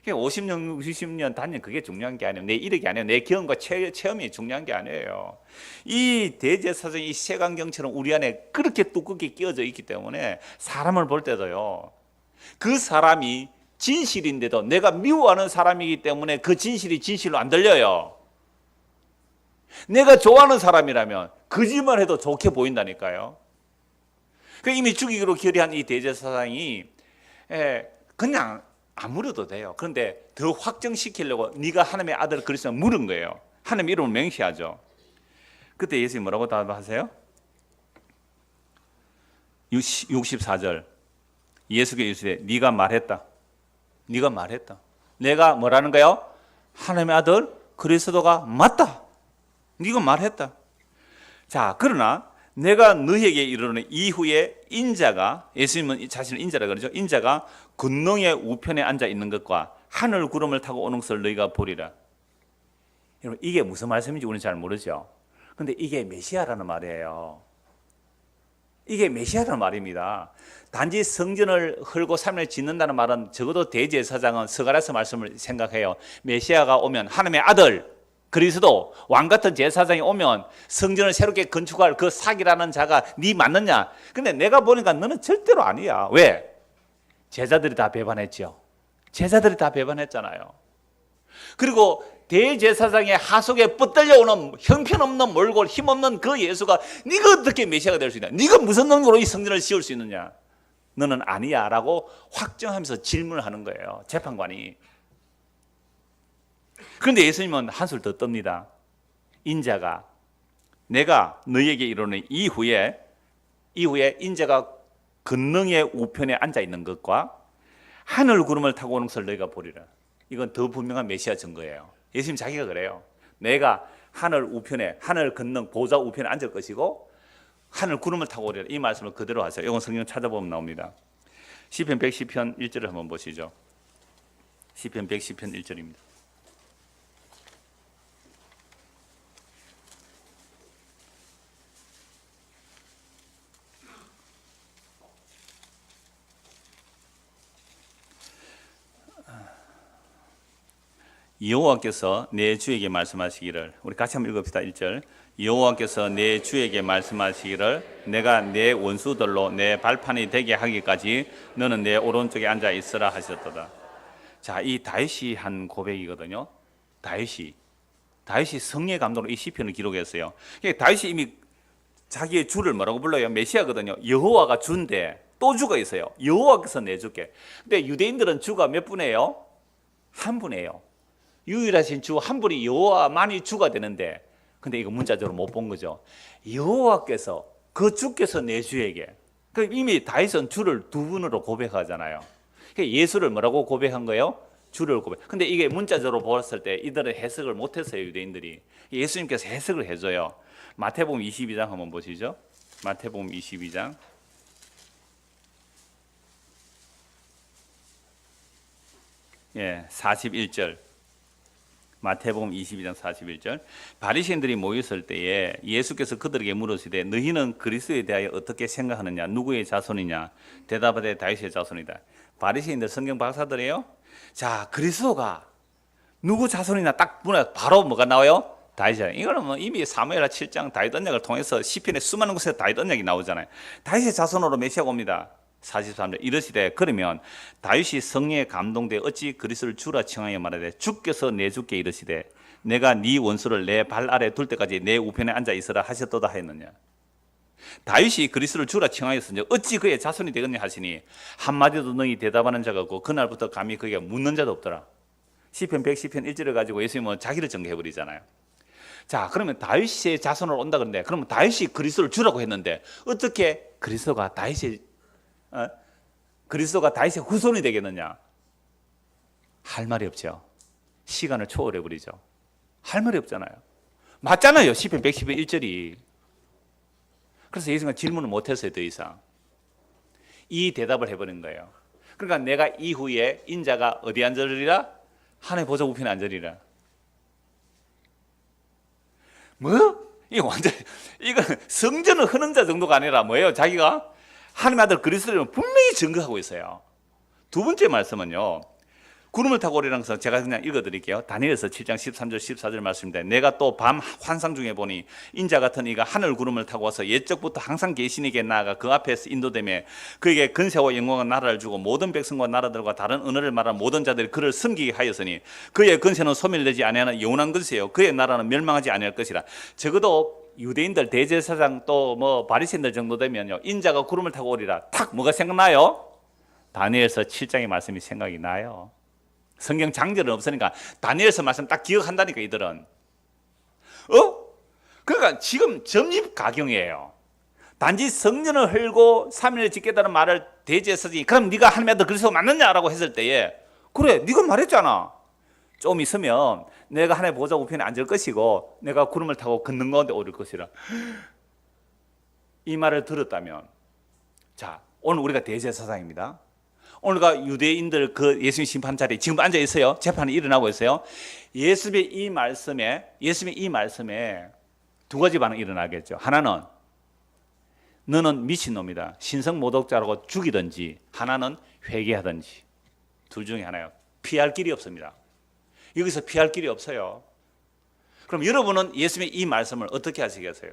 50년, 60년 단년 그게 중요한 게 아니에요. 내 이력이 아니에요. 내 경험과 체험이 중요한 게 아니에요. 이 대제사장이 이 세간경처럼 우리 안에 그렇게 두껍게 끼어져 있기 때문에 사람을 볼 때도요, 그 사람이 진실인데도 내가 미워하는 사람이기 때문에 그 진실이 진실로 안 들려요. 내가 좋아하는 사람이라면 거짓말해도 좋게 보인다니까요. 이미 죽이기로 결의한 이 대제사장이 그냥 안 물어도 돼요. 그런데 더 확정시키려고 네가 하나님의 아들 그리스도 물은 거예요. 하나님 이름을 명시하죠. 그때 예수님이 뭐라고 답하세요? 64절 예수께서 이르시되 네가 말했다. 네가 말했다. 내가 뭐라는 거예요? 하나님의 아들 그리스도가 맞다. 네가 말했다. 자, 그러나 내가 너희에게 이르노니 이후에 인자가, 예수님은 자신을 인자라 그러죠. 인자가 군능의 우편에 앉아 있는 것과 하늘 구름을 타고 오는 것을 너희가 보리라. 여러분, 이게 무슨 말씀인지 우리는 잘 모르죠. 근데 이게 메시아라는 말이에요. 이게 메시아라는 말입니다. 단지 성전을 헐고 삶을 짓는다는 말은 적어도 대제사장은 스가랴서 말씀을 생각해요. 메시아가 오면 하나님의 아들 그리스도 왕 같은 제사장이 오면 성전을 새롭게 건축할 그 사기라는 자가 네 맞느냐? 근데 내가 보니까 너는 절대로 아니야. 왜? 제자들이 다 배반했죠. 제자들이 다 배반했잖아요. 그리고 대제사장의 하속에 뻗들려오는 형편없는 몰골 힘없는 그 예수가 네가 어떻게 메시아가 될 수 있냐? 네가 무슨 능력으로 이 성전을 씌울 수 있느냐? 너는 아니야 라고 확정하면서 질문을 하는 거예요. 재판관이. 그런데 예수님은 한술 더 떱니다. 인자가 내가 너희에게 이르노니 이후에 인자가 권능의 우편에 앉아 있는 것과 하늘 구름을 타고 오는 것을 너희가 보리라. 이건 더 분명한 메시아 증거예요. 예수님 자기가 그래요. 내가 하늘 우편에, 하늘 권능 보좌 우편에 앉을 것이고 하늘 구름을 타고 오리라. 이 말씀을 그대로 하세요. 이건 성경 찾아보면 나옵니다. 시편 110편 1절을 한번 보시죠. 시편 110편 1절입니다. 여호와께서 내 주에게 말씀하시기를, 우리 같이 한번 읽읍시다. 1절. 여호와께서 내 주에게 말씀하시기를 내가 내 원수들로 내 발판이 되게 하기까지 너는 내 오른쪽에 앉아 있으라 하셨도다. 자, 이 다윗이 한 고백이거든요. 다윗이 성령의 감동으로 이 시편을 기록했어요. 다윗이 이미 자기의 주를 뭐라고 불러요? 메시아거든요. 여호와가 주인데 또 주가 있어요. 여호와께서 내줄게. 근데 유대인들은 주가 몇 분이에요? 한 분이에요. 유일하신 주 한 분이 여호와만이 주가 되는데, 근데 이거 문자적으로 못 본 거죠. 여호와께서, 그 주께서 내 주에게. 이미 다윗은 주를 두 분으로 고백하잖아요. 예수를 뭐라고 고백한 거예요? 주를 고백. 근데 이게 문자적으로 보았을 때 이들은 해석을 못했어요. 유대인들이. 예수님께서 해석을 해줘요. 마태복음 22장 한번 보시죠. 마태복음 22장. 예, 41절. 마태복음 22장 41절. 바리새인들이 모였을 때에 예수께서 그들에게 물으시되 너희는 그리스도에 대하여 어떻게 생각하느냐? 누구의 자손이냐? 대답하되 다윗의 자손이다. 바리새인들 성경 박사들이에요. 자, 그리스도가 누구 자손이냐 딱 보면 바로 뭐가 나와요? 다윗이잖아요. 이거는 뭐 이미 사무엘하 7장 다윗 언약을 통해서 시편의 수많은 곳에서 다윗 언약이 나오잖아요. 다윗의 자손으로 메시아가 옵니다. 43절. 이르시되 그러면 다윗이 성령에 감동되어 어찌 그리스도를 주라 칭하여 말하되 주께서 내 주께 이르시되 내가 네 원수를 내 발 아래 둘 때까지 내 우편에 앉아 있으라 하셨도다 하였느냐? 다윗이 그리스도를 주라 칭하였으니 어찌 그의 자손이 되겠냐 하시니 한마디도 능히 대답하는 자가 없고 그날부터 감히 그에게 묻는 자도 없더라. 시편 110편 1절을 가지고 예수님은 자기를 정해버리잖아요. 자, 그러면 다윗의 자손으로 온다 그러는데, 그러면 다윗이 그리스도를 주라고 했는데 어떻게 그리스도가 다윗의 후손이 되겠느냐? 할 말이 없죠. 시간을 초월해 버리죠. 할 말이 없잖아요. 맞잖아요. 시편 110편 1절이. 그래서 예수가 질문을 못했어요. 더 이상. 이 대답을 해버린 거예요. 그러니까 내가 이후에 인자가 어디 앉으리라? 하나님의 보좌 우편에 앉으리라. 뭐? 이거 완전 이건 성전을 흐는 자 정도가 아니라 뭐예요? 자기가 하나님의 아들 그리스도를 분명히 증거하고 있어요. 두 번째 말씀은요, 구름을 타고 오리라는 것은 제가 그냥 읽어드릴게요. 다니엘서 7장 13절 14절 말씀입니다. 내가 또 밤 환상 중에 보니 인자 같은 이가 하늘 구름을 타고 와서 옛적부터 항상 계신 이에게 나아가 그 앞에서 인도되며 그에게 근세와 영광과 나라를 주고 모든 백성과 나라들과 다른 언어를 말하는 모든 자들이 그를 섬기게 하였으니 그의 근세는 소멸되지 아니하는 영원한 근세요 그의 나라는 멸망하지 아니할 것이라. 적어도 유대인들 대제사장 또 뭐 바리새인들 정도 되면요, 인자가 구름을 타고 오리라 탁 뭐가 생각나요? 다니엘서 7장의 말씀이 생각이 나요. 성경 장절은 없으니까 다니엘서 말씀 딱 기억한다니까 이들은. 그러니까 지금 점입 가경이에요. 단지 성전을 헐고 3일을 짓겠다는 말을 대제사장이 그럼 네가 하나님의 아들 그리스도 맞느냐라고 했을 때에 그래 네가 말했잖아. 좀 있으면 내가 하나님의 보좌 우편에 앉을 것이고 내가 구름을 타고 걷는 가운데 오를 것이라. 이 말을 들었다면, 자 오늘 우리가 대제사장입니다. 오늘가 유대인들 그 예수님 심판 자리에 지금 앉아 있어요. 재판이 일어나고 있어요. 예수님의 이 말씀에 두 가지 반응이 일어나겠죠. 하나는 너는 미친놈이다, 신성 모독자라고 죽이든지, 하나는 회개하든지. 둘 중에 하나예요. 피할 길이 없습니다. 여기서 피할 길이 없어요. 그럼 여러분은 예수님의 이 말씀을 어떻게 하시겠어요?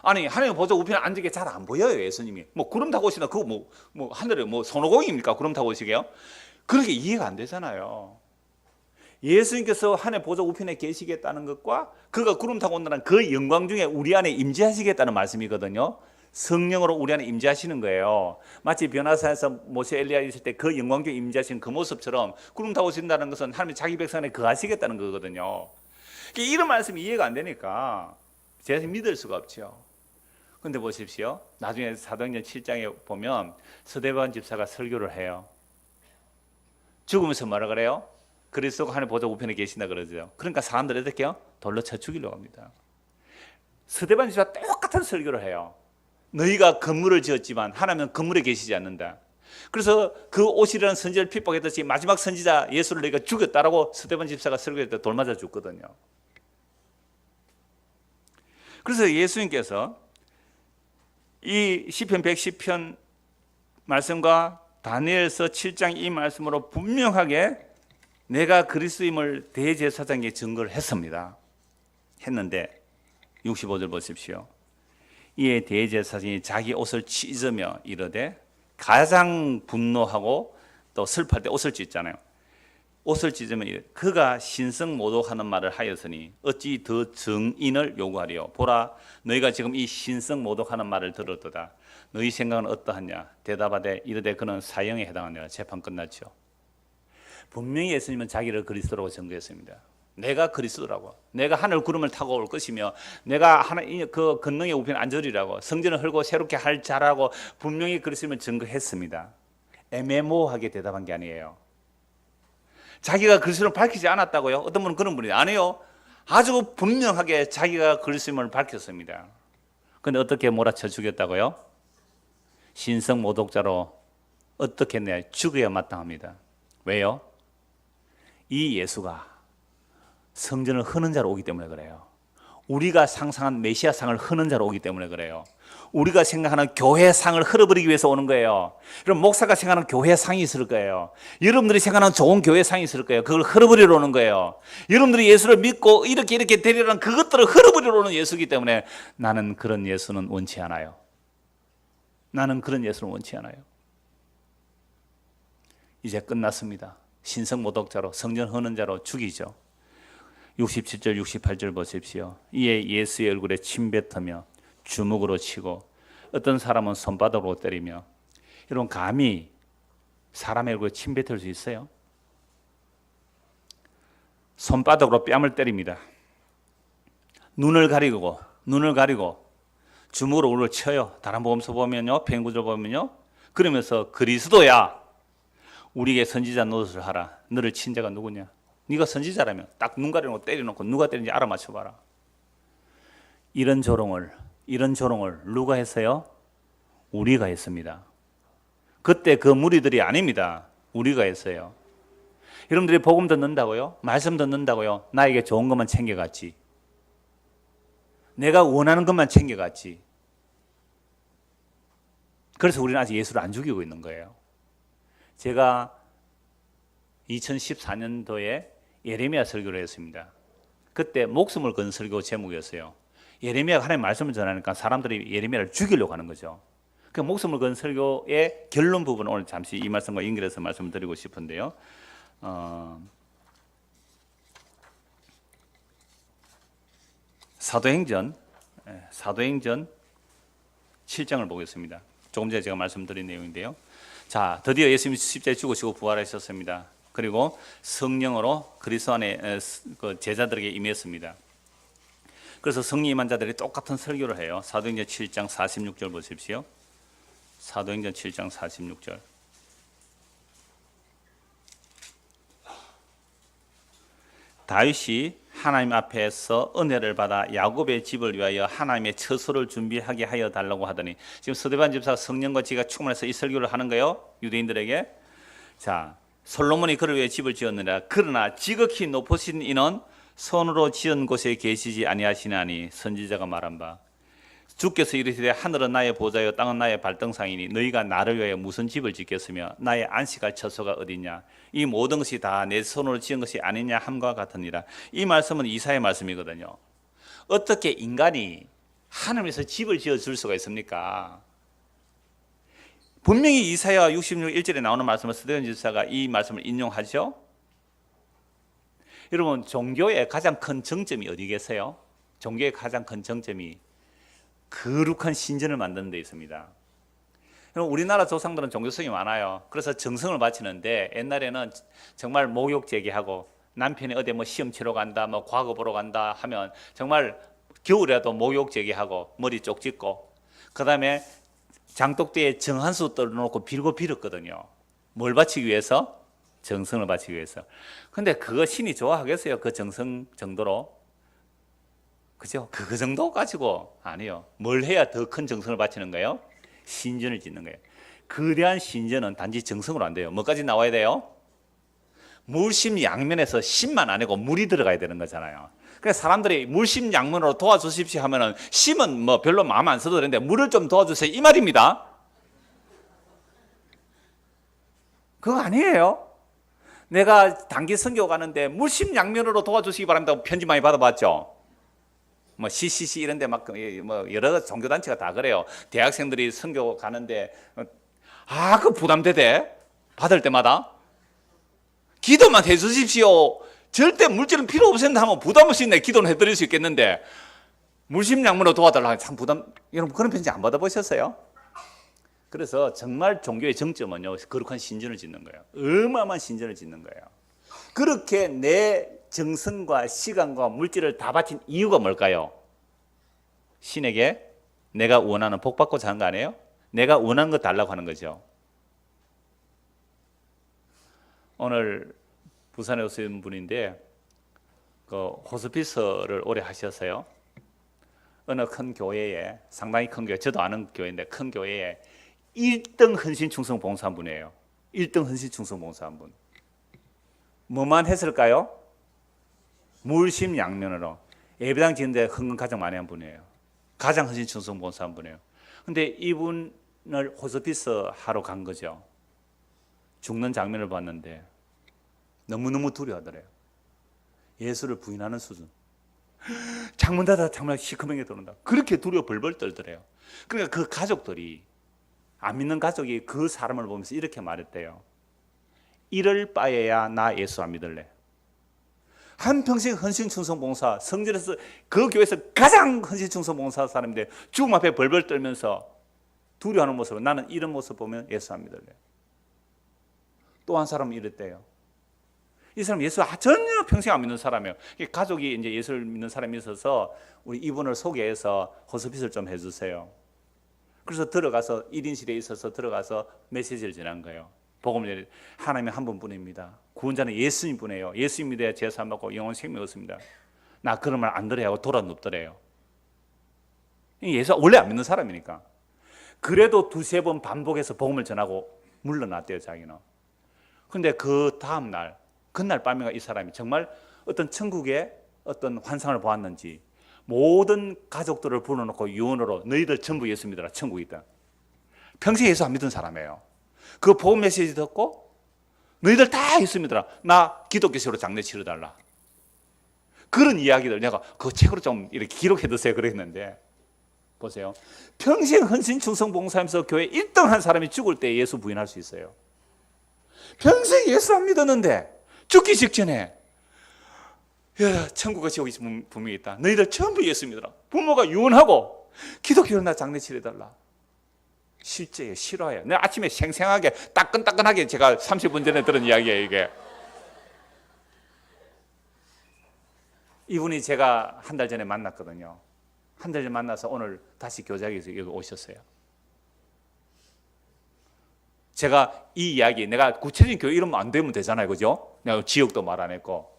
아니 하나님의 보좌 우편에 앉은 게 잘 안 보여요. 예수님이 뭐 구름 타고 오시나 그거 뭐 하늘에 뭐 손오공입니까? 구름 타고 오시게요? 그렇게 이해가 안 되잖아요. 예수님께서 하나님의 보좌 우편에 계시겠다는 것과 그가 구름 타고 온다는 그 영광 중에 우리 안에 임재하시겠다는 말씀이거든요. 성령으로 우리 안에 임재하시는 거예요. 마치 변화산에서 모세 엘리야 있을 때 그 영광 중에 임재하시는 그 모습처럼 구름 타고 오신다는 것은 하나님이 자기 백성 안에 거하시겠다는 거거든요. 이런 말씀이 이해가 안 되니까 제가 믿을 수가 없죠. 근데 보십시오. 나중에 사도행전 7장에 보면 스데반 집사가 설교를 해요. 죽으면서 뭐라 그래요? 그리스도가 하나님 보좌 우편에 계신다 그러죠. 그러니까 사람들이 어떻게 해요? 돌로 쳐 죽이려고 합니다. 스데반 집사가 똑같은 설교를 해요. 너희가 건물을 지었지만 하나님은 건물에 계시지 않는다. 그래서 그 오시려는 선지자를 핍박했듯이 마지막 선지자 예수를 너희가 죽였다라고 스데반 집사가 설교할 때 돌 맞아 죽거든요. 그래서 예수님께서 이 시편 110편 말씀과 다니엘서 7장 이 말씀으로 분명하게 내가 그리스도임을 대제사장에게 증거를 했는데 65절 보십시오. 이에 대제사장이 자기 옷을 찢으며 이르되, 가장 분노하고 또 슬퍼할 때 옷을 찢잖아요. 옷을 찢으면 이르되 그가 신성 모독하는 말을 하였으니 어찌 더 증인을 요구하리요. 보라, 너희가 지금 이 신성 모독하는 말을 들었도다. 너희 생각은 어떠하냐? 대답하되 이르되 그는 사형에 해당하느라. 재판 끝났죠. 분명히 예수님은 자기를 그리스도라고 증거했습니다. 내가 그리스도라고, 내가 하늘 구름을 타고 올 것이며 내가 하나님 그 권능의 우편에 앉으리라고, 성전을 헐고 새롭게 할 자라고 분명히 그리스도를 증거했습니다. 애매모호하게 대답한 게 아니에요. 자기가 그리스도를 밝히지 않았다고요? 어떤 분은 그런 분이 아니에요. 아주 분명하게 자기가 그리스도를 밝혔습니다. 그런데 어떻게 몰아쳐 죽였다고요? 신성 모독자로 어떻게 했냐? 죽어야 마땅합니다. 왜요? 이 예수가 성전을 흐는 자로 오기 때문에 그래요. 우리가 상상한 메시아상을 흐는 자로 오기 때문에 그래요. 우리가 생각하는 교회상을 흐려버리기 위해서 오는 거예요. 여러분, 목사가 생각하는 교회상이 있을 거예요. 여러분들이 생각하는 좋은 교회상이 있을 거예요. 그걸 흐려버리러 오는 거예요. 여러분들이 예수를 믿고 이렇게 되리라는 그것들을 흐려버리러 오는 예수이기 때문에 나는 그런 예수는 원치 않아요. 나는 그런 예수는 원치 않아요. 이제 끝났습니다. 신성 모독자로, 성전 흐는 자로 죽이죠. 67절 68절 보십시오. 이에 예수의 얼굴에 침 뱉으며 주먹으로 치고 어떤 사람은 손바닥으로 때리며. 여러분, 감히 사람의 얼굴에 침 뱉을 수 있어요? 손바닥으로 뺨을 때립니다. 눈을 가리고 주먹으로 얼굴을 쳐요. 다른 복음서 보면요, pen구절 보면요, 그러면서 그리스도야, 우리에게 선지자 노릇을 하라. 너를 친 자가 누구냐? 네가 선지자라면 딱 눈 가리고 때려놓고 누가 때리는지 알아맞혀봐라. 이런 조롱을 이런 조롱을 누가 했어요? 우리가 했습니다. 그때 그 무리들이 아닙니다. 우리가 했어요. 여러분들이 복음 듣는다고요? 말씀 듣는다고요? 나에게 좋은 것만 챙겨갔지. 내가 원하는 것만 챙겨갔지. 그래서 우리는 아직 예수를 안 죽이고 있는 거예요. 제가 2014년도에 예레미야 설교를 했습니다. 그때 목숨을 건 설교 제목이었어요. 예레미야가 하나님의 말씀을 전하니까 사람들이 예레미야를 죽이려고 하는 거죠. 그 목숨을 건 설교의 결론 부분을 오늘 잠시 이 말씀과 연결해서 말씀을 드리고 싶은데요. 사도행전 7장을 보겠습니다. 조금 전에 제가 말씀드린 내용인데요. 자, 드디어 예수님이 십자가에 죽으시고 부활하셨습니다. 그리고 성령으로 그리스도 안에 제자들에게 임했습니다. 그래서 성령 임한 자들이 똑같은 설교를 해요. 사도행전 7장 46절 보십시오. 사도행전 7장 46절. 다윗이 하나님 앞에서 은혜를 받아 야곱의 집을 위하여 하나님의 처소를 준비하게 하여 달라고 하더니, 지금 스데반 집사가 성령과 지가 충만해서 이 설교를 하는 거예요, 유대인들에게. 자, 솔로몬이 그를 위해 집을 지었느니라. 그러나 지극히 높으신 이는 손으로 지은 곳에 계시지 아니하시나니, 선지자가 말한 바 주께서 이르시되 하늘은 나의 보좌요 땅은 나의 발등상이니 너희가 나를 위하여 무슨 집을 짓겠으며 나의 안식할 처소가 어디냐. 이 모든 것이 다 내 손으로 지은 것이 아니냐 함과 같으니라. 이 말씀은 이사야의 말씀이거든요. 어떻게 인간이 하늘에서 집을 지어줄 수가 있습니까? 분명히 이사야 66 1절에 나오는 말씀을 스데반 집사가 이 말씀을 인용하죠. 여러분, 종교의 가장 큰 정점이 어디 계세요? 종교의 가장 큰 정점이 거룩한 신전을 만드는 데 있습니다. 우리나라 조상들은 종교성이 많아요. 그래서 정성을 바치는데, 옛날에는 정말 목욕 제기하고 남편이 어디 뭐 시험 치러 간다, 뭐 과거 보러 간다 하면 정말 겨울에도 목욕 제기하고 머리 쪽 찢고, 그 다음에 장독대에 정 한 수 떨어놓고 빌고 빌었거든요. 뭘 바치기 위해서? 정성을 바치기 위해서. 근데 그거 신이 좋아하겠어요? 그 정성 정도로? 그죠? 그 정도 가지고 아니요. 뭘 해야 더 큰 정성을 바치는 거예요? 신전을 짓는 거예요. 거대한 신전은 단지 정성으로 안 돼요. 뭐까지 나와야 돼요? 물심 양면에서 심만 아니고 물이 들어가야 되는 거잖아요. 그래서 사람들이 물심 양면으로 도와주십시오 하면은 심은 뭐 별로 마음 안 써도 되는데 물을 좀 도와주세요 이 말입니다. 그거 아니에요. 내가 단기 선교 가는데 물심 양면으로 도와주시기 바랍니다 편지 많이 받아봤죠. 뭐 CCC 이런 데 막 뭐 여러 종교 단체가 다 그래요. 대학생들이 선교 가는데 그 부담되대. 받을 때마다 기도만 해 주십시오. 절대 물질은 필요 없습니다 하면 부담 없이 내 기도는 해 드릴 수 있겠는데, 물심양면으로 도와달라고 참 부담. 여러분 그런 편지 안 받아보셨어요? 그래서 정말 종교의 정점은요, 거룩한 신전을 짓는 거예요. 어마어마한 신전을 짓는 거예요. 그렇게 내 정성과 시간과 물질을 다 바친 이유가 뭘까요? 신에게 내가 원하는 복 받고자 하는 거 아니에요? 내가 원하는 거 달라고 하는 거죠. 오늘 부산에 오신 분인데 그 호스피스를 오래 하셨어요. 어느 큰 교회에, 상당히 큰 교회, 저도 아는 교회인데 큰 교회에 1등 헌신 충성 봉사한 분이에요. 1등 헌신 충성 봉사한 분. 뭐만 했을까요? 물심양면으로 예배당 짓는데 헌금 가장 많이 한 분이에요. 가장 헌신 충성 봉사한 분이에요. 근데 이분을 호스피스 하러 간 거죠. 죽는 장면을 봤는데 너무너무 두려워하더래요. 예수를 부인하는 수준. 창문 닫아 정말 시커멓게 들어온다. 그렇게 두려워 벌벌 떨더래요. 그러니까 그 가족들이, 안 믿는 가족이 그 사람을 보면서 이렇게 말했대요. 이럴 바에야 나 예수 안 믿을래. 한평생 헌신충성봉사, 성전에서 그 교회에서 가장 헌신충성봉사 사람인데 죽음 앞에 벌벌 떨면서 두려워하는 모습을, 나는 이런 모습 보면 예수 안 믿을래. 또 한 사람은 이랬대요. 이 사람 예수 전혀 평생 안 믿는 사람이에요. 가족이 이제 예수를 믿는 사람이 있어서 우리 이분을 소개해서 호스피스를 좀 해주세요. 그래서 들어가서 1인실에 있어서 들어가서 메시지를 전한 거예요. 복음을, 하나님의 한 분뿐입니다. 구원자는 예수님 뿐이에요. 예수님 믿어야 제사 받고 영원 생명 얻습니다. 나 그런 말 안 들어야 하고 돌아 눕더래요. 예수 원래 안 믿는 사람이니까. 그래도 두세 번 반복해서 복음을 전하고 물러났대요, 자기는. 근데 그 다음 날, 그날 밤에 이 사람이 정말 어떤 천국의 어떤 환상을 보았는지 모든 가족들을 불러놓고 유언으로 너희들 전부 예수 믿어라, 천국이 있다. 평소에 예수 안 믿은 사람이에요. 그 복음 메시지 듣고 너희들 다 예수 믿어라, 나 기독교식으로 장례 치러달라. 그런 이야기들 내가 그 책으로 좀 이렇게 기록해 두세요 그랬는데, 보세요. 평생 헌신 충성 봉사하면서 교회 1등 한 사람이 죽을 때 예수 부인할 수 있어요. 평생 예수 안 믿었는데 죽기 직전에 야, 천국과 지옥이 분명히 있다. 너희들 전부 예수 믿어라. 부모가 유언하고 기독교로 나 장례 치러달라. 실제예요, 실화예요. 내가 아침에 생생하게 따끈따끈하게 제가 30분 전에 들은 이야기예요, 이게. 이분이 제가 한 달 전에 만났거든요. 한 달 전에 만나서 오늘 다시 교장에서 여기 오셨어요. 제가 이 이야기, 내가 구체적인 교회 이름 안 되면 되잖아요, 그죠? 내가 지역도 말 안 했고.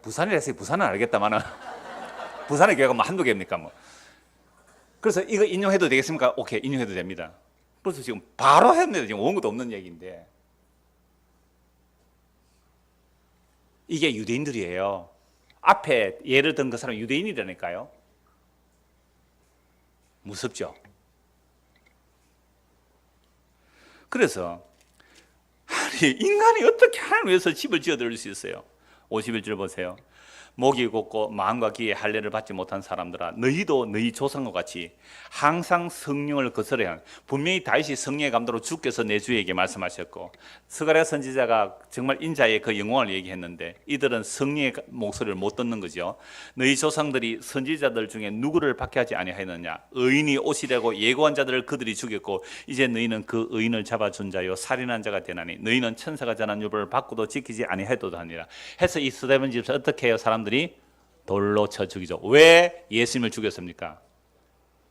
부산이라서 부산은 알겠다마는 부산의 교회가 뭐 한두 개입니까, 뭐. 그래서 이거 인용해도 되겠습니까? 오케이, 인용해도 됩니다. 벌써 지금 바로 했는데 지금 원고도 없는 얘기인데. 이게 유대인들이에요. 앞에 예를 든 그 사람 유대인이라니까요. 무섭죠? 그래서 아니, 인간이 어떻게 하나님 위해서 집을 지어드릴 수 있어요? 51절 보세요. 목이 곧고 마음과 귀에 할례를 받지 못한 사람들아, 너희도 너희 조상과 같이 항상 성령을 거스려야 한. 분명히 다윗이 성령의 감도로 주께서 내 주에게 말씀하셨고, 스가랴 선지자가 정말 인자의 그 영광을 얘기했는데 이들은 성령의 목소리를 못 듣는 거죠. 너희 조상들이 선지자들 중에 누구를 박해하지 아니하였느냐? 의인이 오시려고 예고한 자들을 그들이 죽였고 이제 너희는 그 의인을 잡아준 자요 살인한 자가 되나니 너희는 천사가 전한 율법을 받고도 지키지 아니하였도다 하니라. 해서 이 스데반 집에서 어떻게 해요? 사람들이 돌로 쳐 죽이죠. 왜 예수님을 죽였습니까?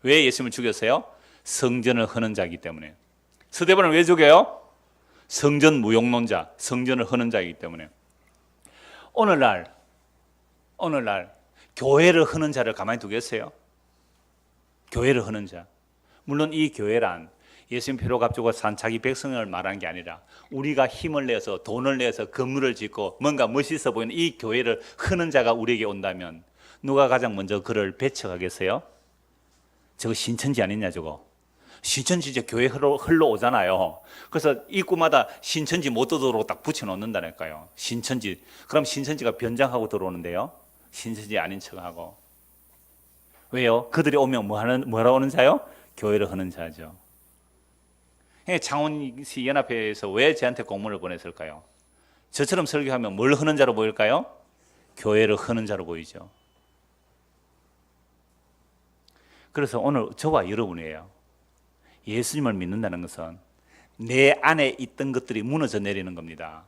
왜 예수님을 죽였어요? 성전을 허는 자이기 때문에. 스데반을 왜 죽여요? 성전 무용론자, 성전을 허는 자이기 때문에. 오늘날 교회를 허는 자를 가만히 두겠어요? 교회를 허는 자. 물론 이 교회란 예수님 피로 값주고 산 자기 백성을 말하는 게 아니라 우리가 힘을 내서 돈을 내서 건물을 짓고 뭔가 멋있어 보이는 이 교회를 흐는 자가 우리에게 온다면 누가 가장 먼저 그를 배척하겠어요? 저거 신천지 아니냐 저거. 신천지 이제 교회 흘러 오잖아요. 그래서 입구마다 신천지 못 들어오도록 딱 붙여놓는다니까요. 신천지. 그럼 신천지가 변장하고 들어오는데요. 신천지 아닌 척하고. 왜요? 그들이 오면 뭐하러 오는 자요? 교회를 하는 자죠. 창원시 연합회에서 왜 저한테 공문을 보냈을까요? 저처럼 설교하면 뭘 하는 자로 보일까요? 교회를 하는 자로 보이죠. 그래서 오늘 저와 여러분이에요. 예수님을 믿는다는 것은 내 안에 있던 것들이 무너져 내리는 겁니다.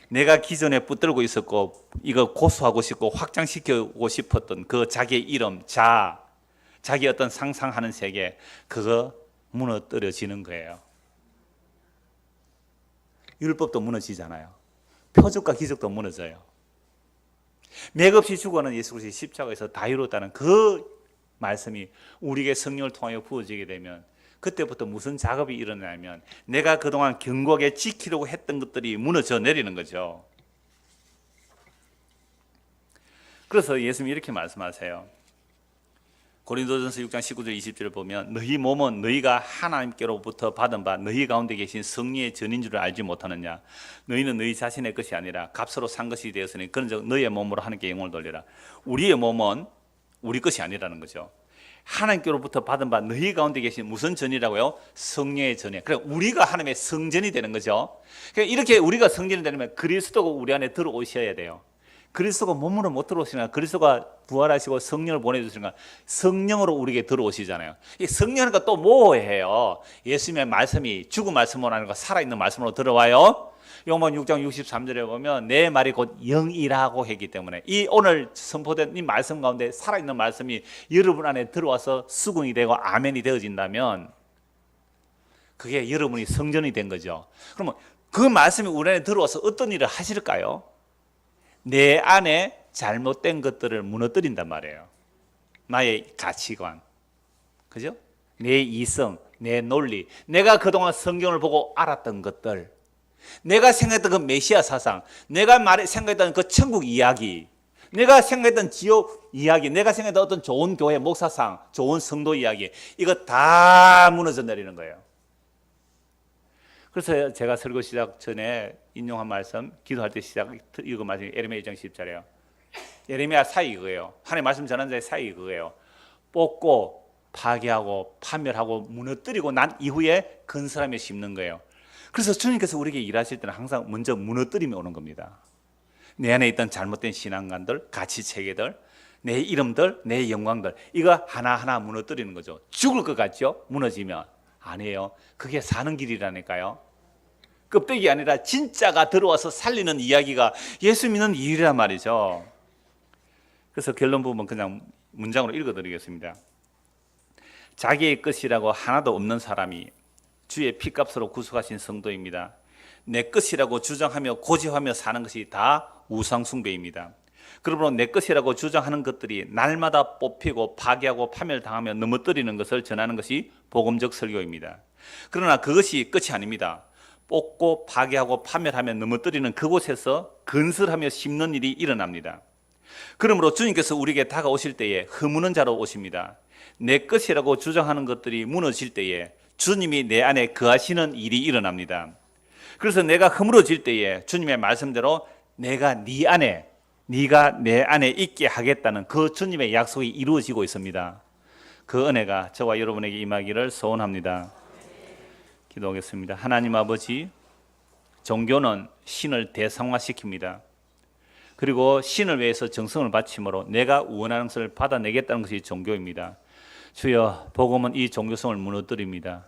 내가 기존에 붙들고 있었고 이거 고수하고 싶고 확장시키고 싶었던 그 자기의 이름, 자기 어떤 상상하는 세계, 그거 무너뜨려지는 거예요. 율법도 무너지잖아요. 표적과 기적도 무너져요. 맥없이 죽어는 예수 그리스도의 십자가에서 다 이루었다는 그 말씀이 우리에게 성령을 통하여 부어지게 되면 그때부터 무슨 작업이 일어나냐면 내가 그동안 견고하게 지키려고 했던 것들이 무너져 내리는 거죠. 그래서 예수님이 이렇게 말씀하세요. 고린도전서 6장 19절 20절을 보면 너희 몸은 너희가 하나님께로부터 받은 바 너희 가운데 계신 성령의 전인 줄을 알지 못하느냐. 너희는 너희 자신의 것이 아니라 값으로 산 것이 되었으니 그런즉 너희의 몸으로 하나님께 영광을 돌리라. 우리의 몸은 우리 것이 아니라는 거죠. 하나님께로부터 받은 바 너희 가운데 계신 무슨 전이라고요? 성령의 전이에요. 그러니까 우리가 하나님의 성전이 되는 거죠. 그러니까 이렇게 우리가 성전이 되려면 그리스도가 우리 안에 들어오셔야 돼요. 그리스도가 몸으로 못 들어오시나 그리스도가 부활하시고 성령을 보내주시니까 성령으로 우리에게 들어오시잖아요. 이 성령이니까 또 뭐해요? 예수님의 말씀이 죽은 말씀으로 아니고 살아있는 말씀으로 들어와요. 요한 6장 63절에 보면 내 말이 곧 영이라고 했기 때문에 이 오늘 선포된 이 말씀 가운데 살아있는 말씀이 여러분 안에 들어와서 수긍이 되고 아멘이 되어진다면 그게 여러분이 성전이 된 거죠. 그러면 그 말씀이 우리 안에 들어와서 어떤 일을 하실까요? 내 안에 잘못된 것들을 무너뜨린단 말이에요. 나의 가치관, 그죠? 내 이성, 내 논리, 내가 그동안 성경을 보고 알았던 것들, 내가 생각했던 그 메시아 사상, 내가 생각했던 그 천국 이야기, 내가 생각했던 지옥 이야기, 내가 생각했던 어떤 좋은 교회 목사상, 좋은 성도 이야기, 이거 다 무너져 내리는 거예요. 그래서 제가 설교 시작 전에 인용한 말씀, 기도할 때 읽은 말씀이 예레미야 1장 10절이에요. 예레미야 사이 그거예요. 하나님 말씀 전하는 자의 사이 그거예요. 뽑고 파괴하고 파멸하고 무너뜨리고 난 이후에 건설하며 심는 거예요. 그래서 주님께서 우리에게 일하실 때는 항상 먼저 무너뜨리며 오는 겁니다. 내 안에 있던 잘못된 신앙관들, 가치체계들, 내 이름들, 내 영광들, 이거 하나하나 무너뜨리는 거죠. 죽을 것 같죠? 무너지면. 아니에요. 그게 사는 길이라니까요. 껍데기 아니라 진짜가 들어와서 살리는 이야기가 예수 믿는 일이란 말이죠. 그래서 결론 부분 그냥 문장으로 읽어드리겠습니다. 자기의 것이라고 하나도 없는 사람이 주의 피값으로 구속하신 성도입니다. 내 것이라고 주장하며 고집하며 사는 것이 다 우상숭배입니다. 그러므로 내 것이라고 주장하는 것들이 날마다 뽑히고 파괴하고 파멸당하며 넘어뜨리는 것을 전하는 것이 복음적 설교입니다. 그러나 그것이 끝이 아닙니다. 뽑고 파괴하고 파멸하며 넘어뜨리는 그곳에서 건설하며 심는 일이 일어납니다. 그러므로 주님께서 우리에게 다가오실 때에 허무는 자로 오십니다. 내 것이라고 주장하는 것들이 무너질 때에 주님이 내 안에 거하시는 일이 일어납니다. 그래서 내가 허물어질 때에 주님의 말씀대로 내가 네 안에, 네가 내 안에 있게 하겠다는 그 주님의 약속이 이루어지고 있습니다. 그 은혜가 저와 여러분에게 임하기를 소원합니다. 기도하겠습니다. 하나님 아버지, 종교는 신을 대상화시킵니다. 그리고 신을 위해서 정성을 바침으로 내가 원하는 것을 받아내겠다는 것이 종교입니다. 주여, 복음은 이 종교성을 무너뜨립니다.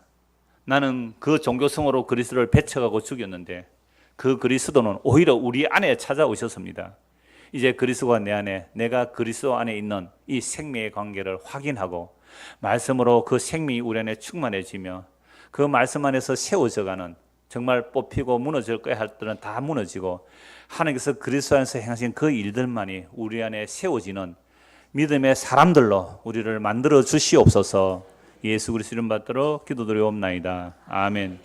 나는 그 종교성으로 그리스도를 배척하고 죽였는데 그 그리스도는 오히려 우리 안에 찾아오셨습니다. 이제 그리스도가 내 안에, 내가 그리스도 안에 있는 이 생명의 관계를 확인하고 말씀으로 그 생명이 우리 안에 충만해지며 그 말씀 안에서 세워져가는, 정말 뽑히고 무너질 거야 할 때는 다 무너지고 하나님께서 그리스도 안에서 행하신 그 일들만이 우리 안에 세워지는 믿음의 사람들로 우리를 만들어 주시옵소서. 예수 그리스도 이름 받들어 기도드리옵나이다. 아멘.